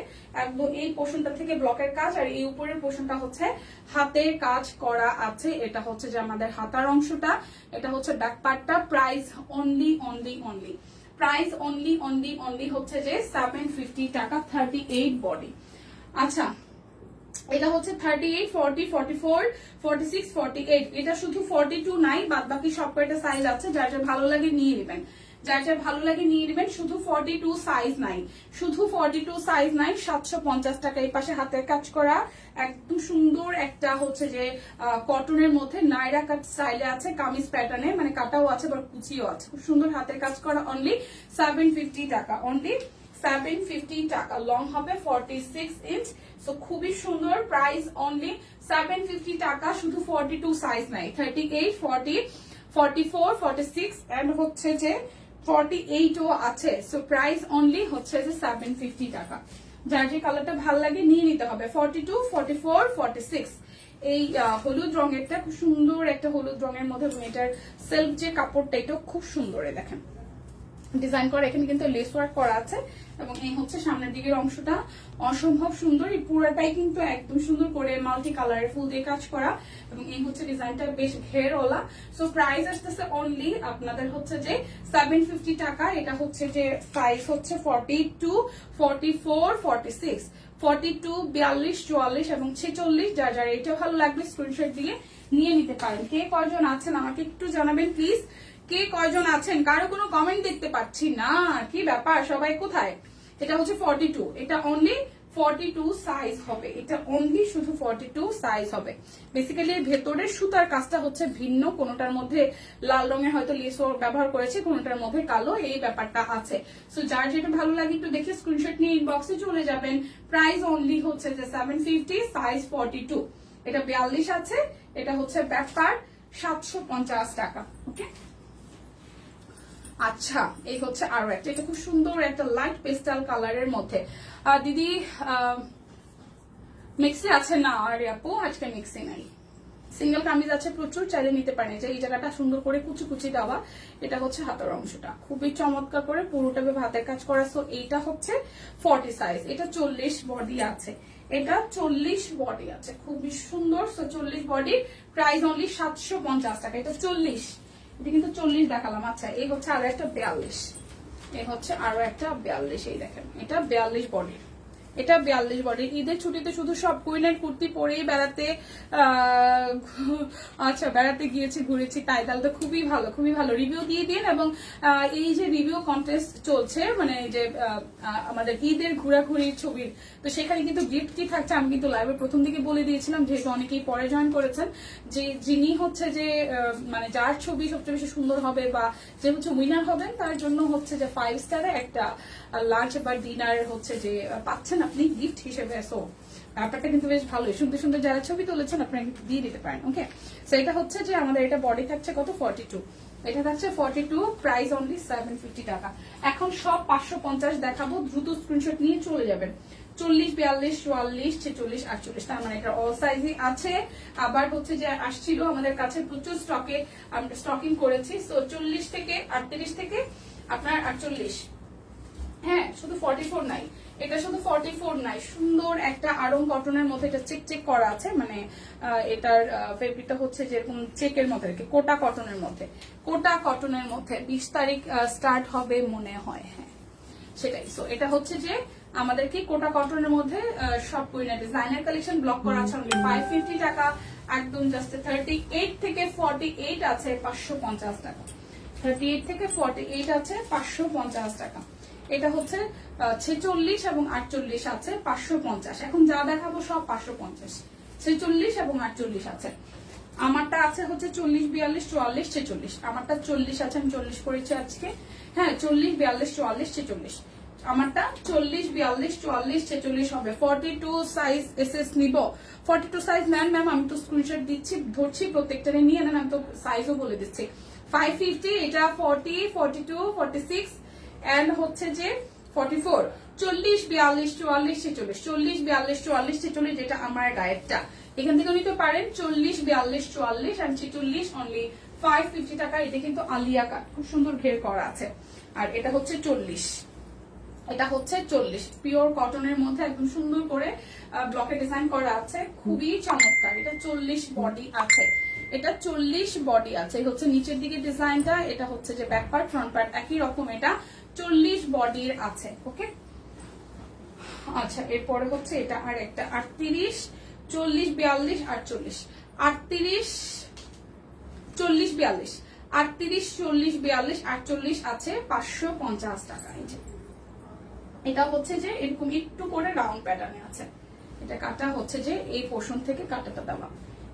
একদম এই পোর্শনটা থেকে ব্লকের কাজ, আর এই উপরের পোর্শনটা হচ্ছে হাতের কাজ করা আছে। এটা হচ্ছে যে আমাদের হাতার অংশটা, এটা হচ্ছে ব্যাক পার্টটা। Price only only only price only only only হচ্ছে যে 750 টাকা, 38 বডি। আচ্ছা, এটা হচ্ছে 38, 40, 44, 46, 48। এটা শুধু 42 নাই, বাদ বাকি সব কয়টা সাইজ আছে। যার যার ভালো লাগে নিয়ে নেবেন, যার যার ভালো লাগে নিয়ে নেবেন। শুধু 42 সাইজ নাই, শুধু 42 সাইজ নাই। 750 টাকা। এই পাশে হাতের কাজ করা একদম সুন্দর একটা হচ্ছে যে কটনের মধ্যে নাইরা কাট স্টাইলে আছে, কামিজ প্যাটার্নে, মানে কাটাও আছে বা কুচিও আছে, খুব সুন্দর হাতের কাজ করা। অনলি 750 টাকা, অনলি 750 টাকা। লং হবে 46 ইঞ্চ। সো খুবই সুন্দর, প্রাইস অনলি 750 টাকা। শুধু 42 সাইজ নাই, 38, 40, 44, 46 এন্ড হচ্ছে যে 48 ও আছে। সো প্রাইস অনলি হচ্ছে যে 750 টাকা। যার যে কালারটা ভালো লাগে নিয়ে নিতে হবে। 42, 44, 46 এই হলুদ রঙেরটা খুব সুন্দর, একটা হলুদ রঙের মধ্যে, এটার সেলফ যে কাপড়টা এটাও খুব সুন্দর, দেখেন ডিজাইন করা, এখানে কিন্তু লেস ওয়ার্ক করা আছে এবং এই হচ্ছে সামনের দিকের অংশটা অসম্ভব সুন্দর। এই পুরাটাই কিন্তু একদম সুন্দর করে মাল্টি কালারের ফুল দিয়ে কাজ করা এবং এই হচ্ছে ডিজাইনটা বেশ ঘেরওয়ালা। সো প্রাইস আসতেছে অনলি আপনাদের হচ্ছে যে 750 টাকা। এটা হচ্ছে যে সাইজ হচ্ছে 42, 44, 46, 42, 42, 44 এবং 46। যার যার এটা ভালো লাগবে স্ক্রিনশট দিয়ে নিয়ে নিতে পারেন। কে কয়জন আছেন আমাকে একটু জানাবেন প্লিজ, কে কয়জন আছেন? কারো কোনো কমেন্ট দেখতে পাচ্ছি না, কি ব্যাপার, সবাই কোথায়? এটা হচ্ছে 42, এটা অনলি 42 সাইজ হবে, এটা অনলি শুধু 42 সাইজ হবে। বেসিক্যালি ভেতরের সুতার কাজটা হচ্ছে ভিন্ন, কোনোটার মধ্যে লাল রঙের হয়তো লেস ব্যবহার করেছে, কোনোটার মধ্যে কালো, এই ব্যাপারটা আছে। সো যার যেটা ভালো লাগে একটু দেখে স্ক্রিনশট নিয়ে ইনবক্সে চলে যাবেন। প্রাইস অনলি হচ্ছে যে 750, সাইজ 42। এটা 42 আছে, এটা হচ্ছে ব্যাক পার্ট, 750 টাকা। ওকে, আচ্ছা এই হচ্ছে আরো একটা, এটা খুব সুন্দর একটা লাইট পেস্টাল কালারের মধ্যে। দিদি মিক্সি আছে না? আরে আপু আজকে মিক্সি নাই, সিঙ্গেল কামিজ আছে প্রচুর, চাইলে নিতে পারেন। যে এই জায়গাটা সুন্দর করে কুচি কুচি দেওয়া, এটা হচ্ছে হাতের অংশটা খুবই চমৎকার করে পুরোটা হাতের কাজ করা। সো এইটা হচ্ছে 40 সাইজ, এটা 40 বডি আছে, এটা 40 বডি আছে, খুবই সুন্দর। সো 40 বডি, প্রাইস অনলি 750 টাকা। এটা 40, এটা কিন্তু 40 দেখালাম। আচ্ছা এই হচ্ছে আরো একটা 42, এই হচ্ছে আরো একটা 42, এই দেখেন এটা 42 বডির, এটা 42 বডি। ঈদের ছুটিতে শুধু সব কুইনের কুর্তি পরেই বেড়াতে আচ্ছা বেড়াতে গিয়েছি, ঘুরেছি, তাই তাহলে তো খুবই ভালো, খুবই ভালো। রিভিউ দিয়ে দিন। এবং এই যে রিভিউ কন্টেস্ট চলছে, মানে যে আমাদের ঈদের ঘোরাঘুরির ছবির, তো সেখানে কিন্তু গিফট কি থাকছে আমি কিন্তু লাইভের প্রথম দিকে বলে দিয়েছিলাম, যেহেতু অনেকেই পরে জয়েন করেছেন, যে যিনি হচ্ছে যে মানে যার ছবি সবচেয়ে বেশি সুন্দর হবে বা যে হচ্ছে উইনার হবেন, তার জন্য হচ্ছে যে 5 স্টারে একটা লাঞ্চ বা ডিনার হচ্ছে যে পাচ্ছেন আপনি গিফট হিসেবে। সো ব্যাপারটা কিন্তু বেশ ভালোই, সুন্দর সুন্দর যারা ছবি তুলেছেন আপনারা কিন্তু দিয়ে দিতে পারেন। ওকে, সো এটা হচ্ছে যে আমাদের এটা বডি থাকছে কত 42, এটা থাকছে 42, প্রাইস অনলি 750 টাকা। এখন সব 550 দেখাবো, দ্রুত স্ক্রিনশট নিয়ে চলে যাবেন। 40, 42, 44, 46, 48, তার মানে এটা অল সাইজই আছে। আবার হচ্ছে যে আসছিল আমাদের কাছে প্রচুর স্টকে, আমরা স্টকিং করেছি। সো 40 থেকে 38 থেকে আপনার 48, হ্যাঁ শুধু 44 নাই, এটা শুধু 44 নাই, সুন্দর একটা আড়ং কটনের মধ্যে এটা চেক চেক করা আছে, মানে এটার ফেব্রিকটা হচ্ছে যেরকম চেকের মধ্যে রেখে কোটা কটনের মধ্যে, কোটা কটনের মধ্যে 20 তারিখ স্টার্ট হবে মনে হয়, হ্যাঁ সেটাই। সো এটা হচ্ছে যে আমাদের কি কোটা কটনের মধ্যে সব কুইনের ডিজাইনার কালেকশন ব্লক করা আছে অনলি 550 টাকা, একদম জাস্ট 38 থেকে 48 আছে 550 টাকা, 38 থেকে 48 আছে 550 টাকা। এটা হচ্ছে 46 এবং 48 আছে 550। এখন যা দেখাবো সব 550, 46 এবং 48 আছে। আমারটা আছে হচ্ছে 40, 42, 44, 46, আমারটা 40 আছে, আমি 40 করেছি আজকে, হ্যাঁ 40, 42, 44, 46, আমারটা 40, 42, 44, 46 হবে। 42 সাইজ এসএস নিব, 42 সাইজ নেন ম্যাম, আমি তো স্ক্রিনশট দিচ্ছি, ধরছি, প্রত্যেকটারে নিয়ে নেন, আমি তো সাইজও বলে দিচ্ছি। 550, এটা 40, 42, 46 এন্ড হচ্ছে যে 44, 40, 42, 44, 46, 40, 42, 44, 46, যেটা আমার গায়েরটা, এখান থেকে নিতে পারেন 40, 42, 44 এন্ড 46 অনলি 550 টাকা। এটা কিন্তু আলিয়া কাট, খুব সুন্দর ঘের করা আছে। আর এটা হচ্ছে 40, এটা হচ্ছে 40, পিওর কটনের মধ্যে একদম সুন্দর করে ব্লকে ডিজাইন করা আছে, খুবই চমৎকার। এটা 40 বডি আছে, এটা 40 বডি আছে, এই হচ্ছে নিচের দিকে ডিজাইনটা, এটা হচ্ছে যে ব্যাক পার্ট ফ্রন্ট পার্ট একই রকম, এটা 40 বডির আছে। ওকে, আচ্ছা এরপরে হচ্ছে এটা আর একটা 38, 40, 42, 48, 38, 40, 42, 38, 40, 42, 48 আছে 550 টাকা। এই যে এটা হচ্ছে যে এরকম একটু করে রাউন্ড প্যাটার্নে আছে, এটা কাটা হচ্ছে যে এই পোর্শন থেকে কাটাটা দেওয়া,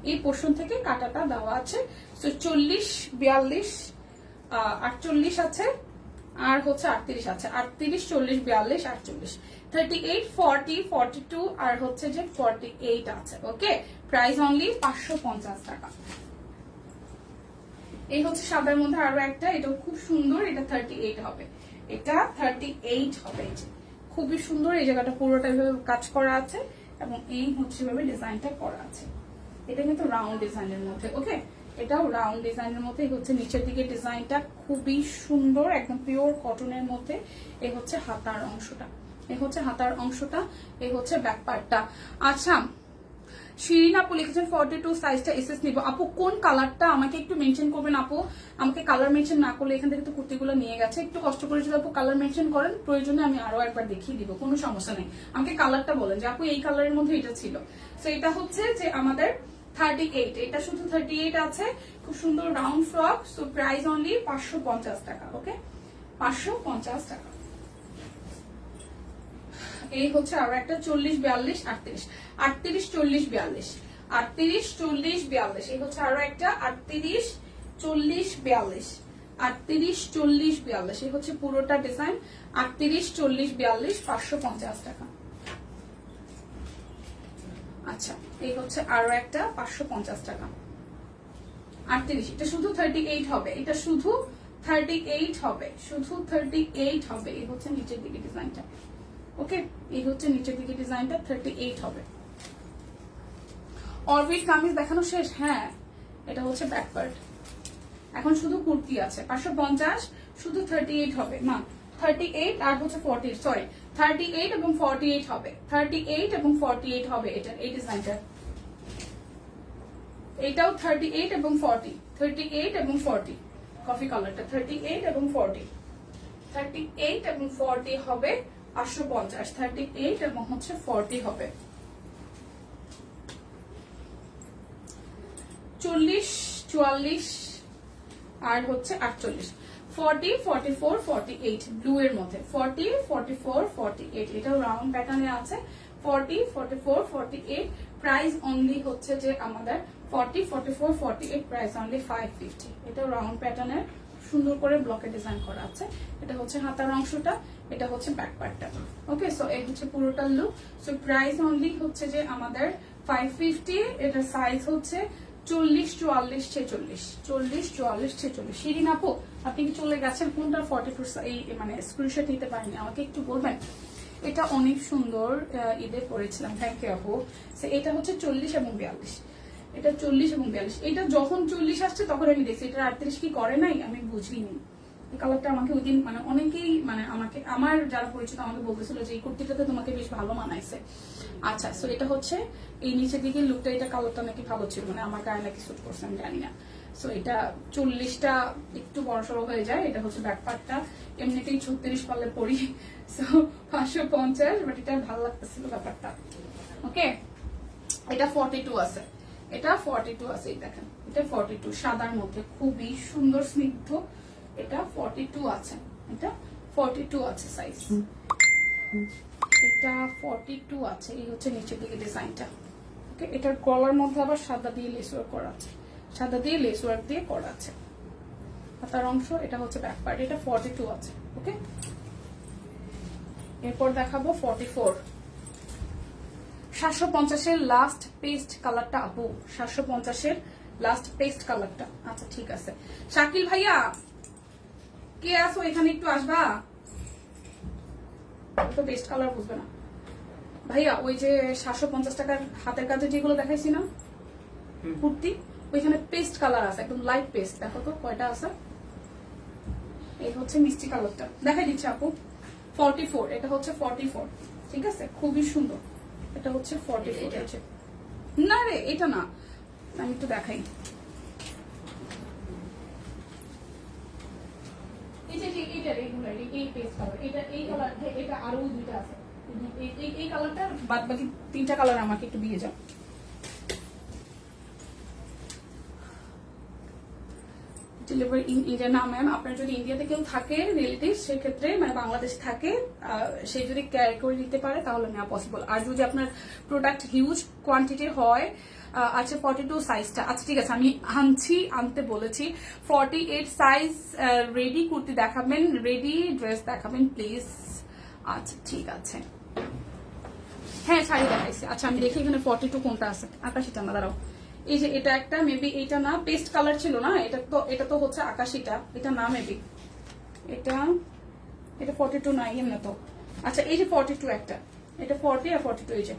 এই পোর্শন থেকে কাটাটা দেওয়া আছে। সো 40, 42, 48 আছে, আর হচ্ছে 38 আছে, 38, 40, 42, 48, 38, 40, 42 আর হচ্ছে যে 48 আছে। ওকে, প্রাইস অনলি 550 টাকা। এই হচ্ছে সাদার মধ্যে আরো একটা, এটাও খুব সুন্দর, এটা 38 হবে, এটা 38 হবে। এই যে খুবই সুন্দর, এই জায়গাটা পুরোটা এভাবে কাজ করা আছে এবং এই হচ্ছে ভাবে ডিজাইনটা করা আছে। এটা কিন্তু রাউন্ড ডিজাইনের মধ্যে। ওকে, এটাও রাউন্ড ডিজাইনের মধ্যে। এই হচ্ছে নিচের দিকে ডিজাইনটা খুবই সুন্দর, একদম পিওর কটনের মধ্যে। এই হচ্ছে হাতার অংশটা, এই হচ্ছে হাতার অংশটা, এই হচ্ছে ব্যাক পার্টটা। আচ্ছা, শিরিন আপু লিখেছেন 42 সাইজটা এসএস নিব। আপু কোন কালারটা আমাকে একটু মেনশন করবেন আপু, আমাকে কালার মেনশন না করলে এখান থেকে তো কুর্তিগুলো নিয়ে গেছে, একটু কষ্ট করে যদি আপু কালার মেনশন করেন, প্রয়োজনে আমি আরো একবার দেখিয়ে দিব, কোনো সমস্যা নেই। আমাকে কালারটা বলেন যে আপু এই কালারের মধ্যে এটা ছিল। তো এটা হচ্ছে যে আমাদের 38, এটা শুধু 38 আছে, খুব সুন্দর round frock. So price only 550 টাকা। ওকে, 550 টাকা। এই হচ্ছে আরো একটা 40, 42, 38, 38, 40, 42, 38, 40, 42, এই হচ্ছে আরো একটা 38, 40, 42, 38, 40, 42, এই হচ্ছে পুরোটা ডিজাইন 38, 40, 42, 550 টাকা। আচ্ছা, এই হচ্ছে আরো একটা 550 টাকা, 38, এটা শুধু 38 হবে, এটা শুধু 38 হবে, শুধু 38 হবে। এই হচ্ছে নিচের দিকে ডিজাইনটা। ওকে, এই হচ্ছে নিচের দিকে ডিজাইনটা, 38 হবে। অরবিট কামিজ দেখানো শেষ, হ্যাঁ এটা হচ্ছে ব্যাক পার্ট, এখন শুধু কুর্তি আছে। 550, শুধু 38 হবে না, 38 আর হচ্ছে 40, সরি 38 এবং 48 হবে, 38 এবং 48 হবে এটা, এই ডিজাইনটা। এটাও 38 এবং 40, 38 এবং 40, কফি কালারটা 38 এবং 40, 38 এবং 40 হবে 850 38 এবং হচ্ছে 40 হবে 40 44 আর হচ্ছে 48 40 44 48 ব্লু এর মধ্যে 40 44 48 এটা রাউন্ড প্যাটার্নে আছে 40 44 48 প্রাইস অনলি হচ্ছে যে আমাদের 40 44 48 প্রাইস অনলি 550 এটা রাউন্ড প্যাটার্নের সুন্দর করে ব্লকে ডিজাইন করা আছে এটা হচ্ছে হাতার অংশটা এটা হচ্ছে ব্যাক পার্টটা ওকে সো এই হচ্ছে পুরোটা লুক সো প্রাইস অনলি হচ্ছে যে আমাদের 550 এটা সাইজ হচ্ছে 40 44 46 40 44 46 শিরিন আপু আপনি কি চলে গেছেন কোনটা 42 এই মানে স্ক্রিনশট নিতে পারেনি আমাকে একটু বলবেন এটা অনেক সুন্দর ঈদে পরেছিলাম থ্যাংক ইউ আপু সো এটা হচ্ছে 40 এবং 42 এটা 40 এবং 42 এটা যখন 40 আসছে তখন আমি দেখছি এটা 38 কি করে নাই আমি বুঝিনি এই কালারটা আমাকে ওই দিন মানে অনেকেই মানে আমাকে আমার যারা পরিচিত আমাকে বলতেছিল যে এই কুর্তিটাতে তোমাকে বেশ ভালো মানাইছে আচ্ছা সো এটা হচ্ছে এই নিচের দিকে লুকটা এটা কালারটা নাকি ভালো ছিল মানে আমার গায়ে নাকি স্যুট করছে আমি জানি না সো এটা 40টা একটু বড়সড় হয়ে যায় এটা হচ্ছে ব্যাক পার্টটা এমনিতেই 36 পারলে পরি সো 550 বাট এটা ভালো লাগতেছিল ব্যাপারটা ওকে এটা 42 আছে এটা 42 আছে এই দেখেন এটা 42 সাদার মধ্যে খুবই সুন্দর স্নিগ্ধ এটা 42 আছে এটা 42 আছে সাইজ এটা 42 আছে এই হচ্ছে নিচের দিকে ডিজাইনটা ওকে এটার গলার মধ্যে আবার সাদা দিয়ে লেস ওয়ার্ক করা আছে সাদা দিয়ে লেস ওয়ার্ক দিয়ে করা আছে হাতার অংশ এটা হচ্ছে ব্যাক পার্ট এটা 42 আছে ওকে এরপর দেখাবো 44 750 এর লাস্ট পেস্ট কালারটা আপু 750 এর লাস্ট পেস্ট কালারটা আচ্ছা ঠিক আছে শাকিল ভাইয়া কে আসো এখানে একটু আসবা তো পেস্ট কালার বুঝবে না ভাইয়া ওই যে 750 টাকার হাতের কাজে যেগুলো দেখাইছি না কুর্তি ওইখানে পেস্ট কালার আছে একদম লাইট পেস্ট দেখো তো কয়টা আছে এই হচ্ছে মিষ্টি কালারটা দেখাই দিচ্ছি আপু 44 এটা হচ্ছে 44 ঠিক আছে খুবই সুন্দর এটা হচ্ছে 44 আছে না রে এটা না আমি একটু দেখাই এটা আরো দুইটা আছে এই কালারটা বাদ বাকি তিনটা কালার আমাকে একটু দিয়ে যাও ডেলিভারি ইন ইন্ডিয়া না ম্যাম আপনার যদি ইন্ডিয়াতে কেউ থাকে রিলেটিভ সেক্ষেত্রে মানে বাংলাদেশ থাকে সে যদি ক্যারি করে নিতে পারে তাহলে নেওয়া পসিবল আর যদি আপনার প্রোডাক্ট হিউজ কোয়ান্টিটির হয় আচ্ছা 42 সাইজটা আচ্ছা ঠিক আছে আমি আনতে বলেছি 48 সাইজ রেডি কুর্তি দেখাবেন রেডি ড্রেস দেখাবেন প্লিজ আচ্ছা ঠিক আছে হ্যাঁ শাড়ি দেখাইছি আচ্ছা আমি দেখি এখানে 42 কোনটা আছে আকাশিটা না দাঁড়াও এই যে এটা একটা মেবি এটা না পেস্ট কালার ছিল না এটা তো হচ্ছে আকাশিটা এটা না মেবি এটা 42 নাই এমনি তো আচ্ছা এই যে 42 একটা এটা 40 আর 42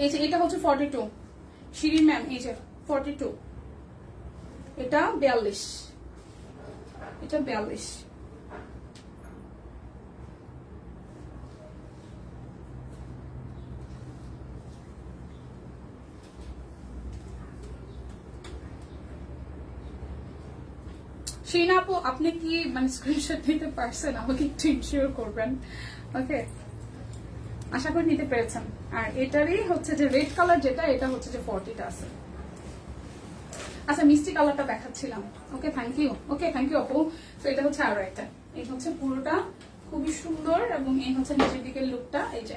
এই যে এটা হচ্ছে 42 শিরিন ম্যাম এই যে 42 এটা 42 এটা 42 শিরিন আপু আপনি কি মানে স্ক্রিনশট নিতে পারছেন আমাকে একটু ইনশিওর করবেন ওকে আশা করি নিতে পেরেছেন আর এটারই হচ্ছে যে রেড কালার যেটা এটা হচ্ছে যে 40টা আছে আচ্ছা মিষ্টি কালারটা দেখাচ্ছিলাম ওকে থ্যাংক ইউ আপু তো এটা হচ্ছে আরো একটা এই হচ্ছে পুরোটা খুবই সুন্দর এবং এই হচ্ছে নিচের দিকের লুকটা এই যে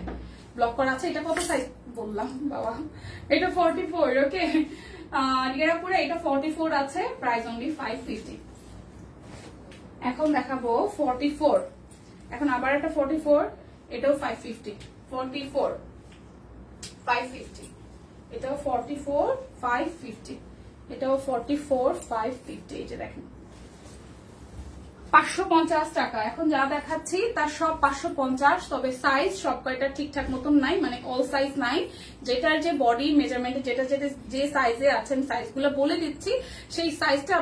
ব্লক করা আছে এটা কত সাইজ বললাম বাবা এটা 44 ওকে এরা পুরো এটা 44 আছে প্রাইস অনলি 550 এখন দেখাবো 44 এখন আবার একটা 44 এটাও 550 44 550 এটাও 44 550 এটাও 44 550 এই যে দেখেন 550 টাকা এখন যা দেখাচ্ছি তার সব 550 তবে সাইজ সব কয়টা ঠিকঠাক মতন নাই মানে অল সাইজ নাই যেটার যে বডি মেজারমেন্ট যেটা যে সাইজে আছেন সাইজগুলো বলে দিচ্ছি সেই সাইজটা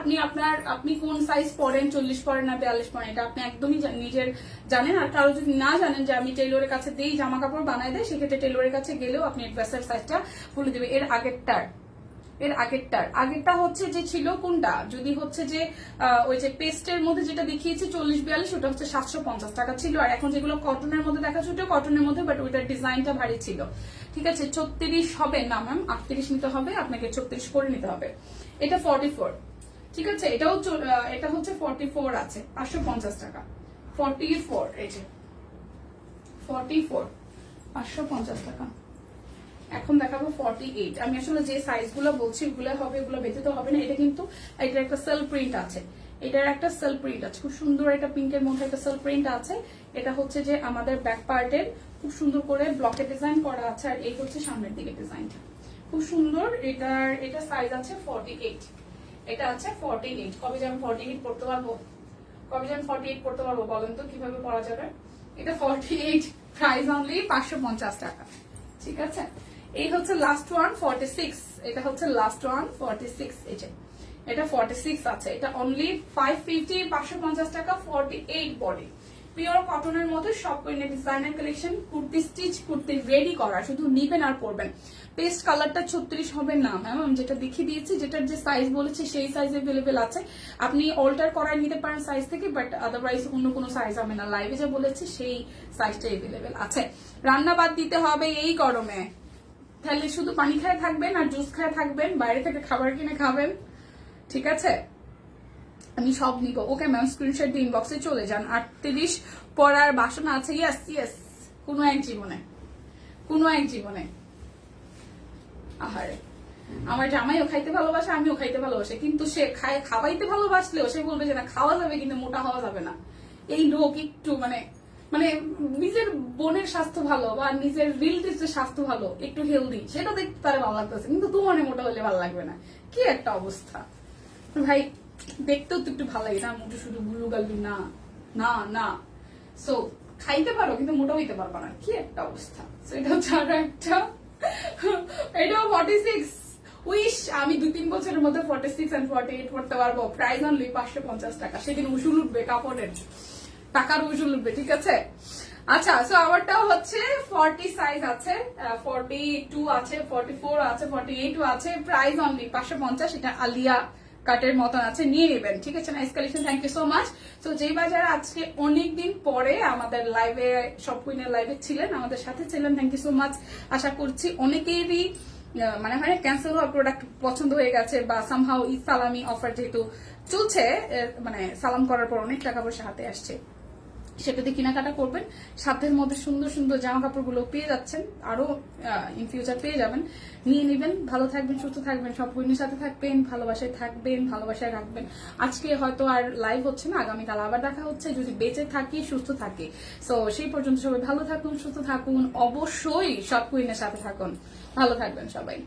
আপনি কোন সাইজ পরেন 40 পরেন না 42 পরেন এটা আপনি একদমই নিজের জানেন আর কারো যদি না জানেন যে আমি টেইলরের কাছে দেই জামা কাপড় বানাই দেয় সেক্ষেত্রে টেইলরের কাছে গেলেও আপনি অ্যাডভার্সার সাইজটা বলে দেবে এর আগেরটার এর আগেরটা হচ্ছে যে ছিল কোনটা, যদি হচ্ছে যে ওই যে পেস্টের মধ্যে যেটা দেখিয়েছি 40-42, ওটা হচ্ছে 750 টাকা ছিল। আর এখন যেগুলো কটনের মধ্যে দেখাচ্ছে ওটা কটনের মধ্যে, বাট ওইটার ডিজাইনটা ভারী ছিল। ঠিক আছে, 34 হবে না ম্যাম, 38 নিতে হবে আপনাকে, 34 করে নিতে হবে। এটা 44, ঠিক আছে, এটা হচ্ছে 44 আছে, 550 টাকা। 44, এই যে 44, 550 টাকা। এখন দেখাবো 48। আমি আসলে যে সাইজ গুলো বলছি ওগুলো হবে, ওগুলো ব্যতীত হবে না। এটা কিন্তু এটা একটা সেল প্রিন্ট আছে, এটার একটা সেল প্রিন্ট আছে, খুব সুন্দর একটা পিঙ্কের মধ্যে একটা সেল প্রিন্ট আছে। এটা হচ্ছে যে আমাদের ব্যাক পার্টের খুব সুন্দর করে ব্লকের ডিজাইন করা আছে, আর এই হচ্ছে সামনের দিকে ডিজাইনটা খুব সুন্দর। এটা সাইজ আছে 48, এটা আছে 48। কবে যে আমি 48 পড়তে পারবো, কবে যে আমি 48 পড়তে পারবো বলেন তো, কিভাবে পড়া যাবে? এটা 48, প্রাইস অনলি 550 টাকা। ঠিক আছে, এই হচ্ছে লাস্ট ওয়ান 46, এটা হচ্ছে লাস্ট ওয়ান 46। এটা 46 আছে, এটা অনলি 550, 550 টাকা, 48 বডি, পিওর কটনের মধ্যে সব designer collection, kurti stitch, kurti ready করা, শুধু নিবেন আর পরবেন। পেস্ট কালারটা 36 হবে না ম্যাম, আমি যেটা দেখিয়ে দিয়েছি, যেটার যে সাইজ বলেছি সেই সাইজ अवेलेबल আছে। আপনি অল্টার করায় নিতে পারেন সাইজ থেকে, বাট আদারওয়াইজ অন্য কোনো সাইজ হবে না। লাইভে যা বলেছি সেই সাইজটা अवेलेबल আছে। রান্না বাদ দিতে হবে এই গরমে, তাহলে শুধু পানি খায় থাকবেন আর জুস খায় থাকবেন, বাইরে থেকে খাবার কিনে খাবেন। ঠিক আছে, আমি সব নিব। ওকে ম্যাম, স্ক্রিনশট দিয়ে ইনবক্সে চলে যান। 38 পড়ার বাসনা আছে, ইয়েস, কোনো এক জীবনে। আহারে, আমার জামাইও খাইতে ভালোবাসে, আমিও খাইতে ভালোবাসে, কিন্তু সে খাওয়াইতে ভালোবাসলেও সে বলবে যে না খাওয়া যাবে কিন্তু মোটা হওয়া যাবে না। এই লোক একটু মানে নিজের বোনের স্বাস্থ্য ভালো বা নিজের রিলেটিভস স্বাস্থ্য ভালো, একটু হেলদি, সেটা দেখতে তার ভালো লাগতেছে, কিন্তু তোমার মোটা হলে ভালো লাগবে না। কি একটা অবস্থা ভাই, দেখতেও তো একটু ভালো লাগে না, মোটা শুধু গুলু গালু না না না। সো খাইতে পারো কিন্তু মোটা হইতে পারবা না, কি একটা অবস্থা। সো এটা হচ্ছে আরো একটা, এটাও 46। উইশ আমি 2-3 বছরের মধ্যে 46 and 48 পড়তে পারবো। প্রাইস অনলি 550 টাকা। সেদিন উসুল উঠবে কাপড়ের, টাকার উসুল উঠবে। ঠিক আছে, আচ্ছা, সো আমারটাও হচ্ছে 40 সাইজ আছে, 42 আছে, 44 আছে, 48 আছে। Price only 550। এটা আলিয়া কাটের মতন আছে, নিয়ে নেবেন। ঠিক আছে, nice collection, thank you so much. তো যেই বাজার আজকে অনেকদিন পরে আমাদের লাইভে, সব কুইনের লাইভে ছিলেন, আমাদের সাথে ছিলেন, থ্যাংক ইউ সো মাচ। আশা করছি অনেকেরই মানে হয় ক্যান্সেল হওয়া প্রোডাক্ট পছন্দ হয়ে গেছে, বা সামহাও ঈদ সালামি অফার যেহেতু চলছে, মানে সালাম করার পর অনেক টাকা পয়সা হাতে আসছে, সেটাতে কেনাকাটা করবেন। সাধ্যের মধ্যে সুন্দর সুন্দর জামা কাপড়গুলো পেয়ে যাচ্ছেন, আরো ইন ফিউচার পেয়ে যাবেন। নিয়ে নেবেন। ভালো থাকবেন, সুস্থ থাকবেন, সব বোনের সাথে থাকবেন, ভালোবাসায় থাকবেন, ভালোবাসায় রাখবেন। আজকে হয়তো আর লাইভ হচ্ছে না, আগামীকাল আবার দেখা হচ্ছে, যদি বেঁচে থাকি, সুস্থ থাকি। সো সেই পর্যন্ত সবাই ভালো থাকুন, সুস্থ থাকুন, অবশ্যই সব কুইনের সাথে থাকুন। ভালো থাকবেন সবাই।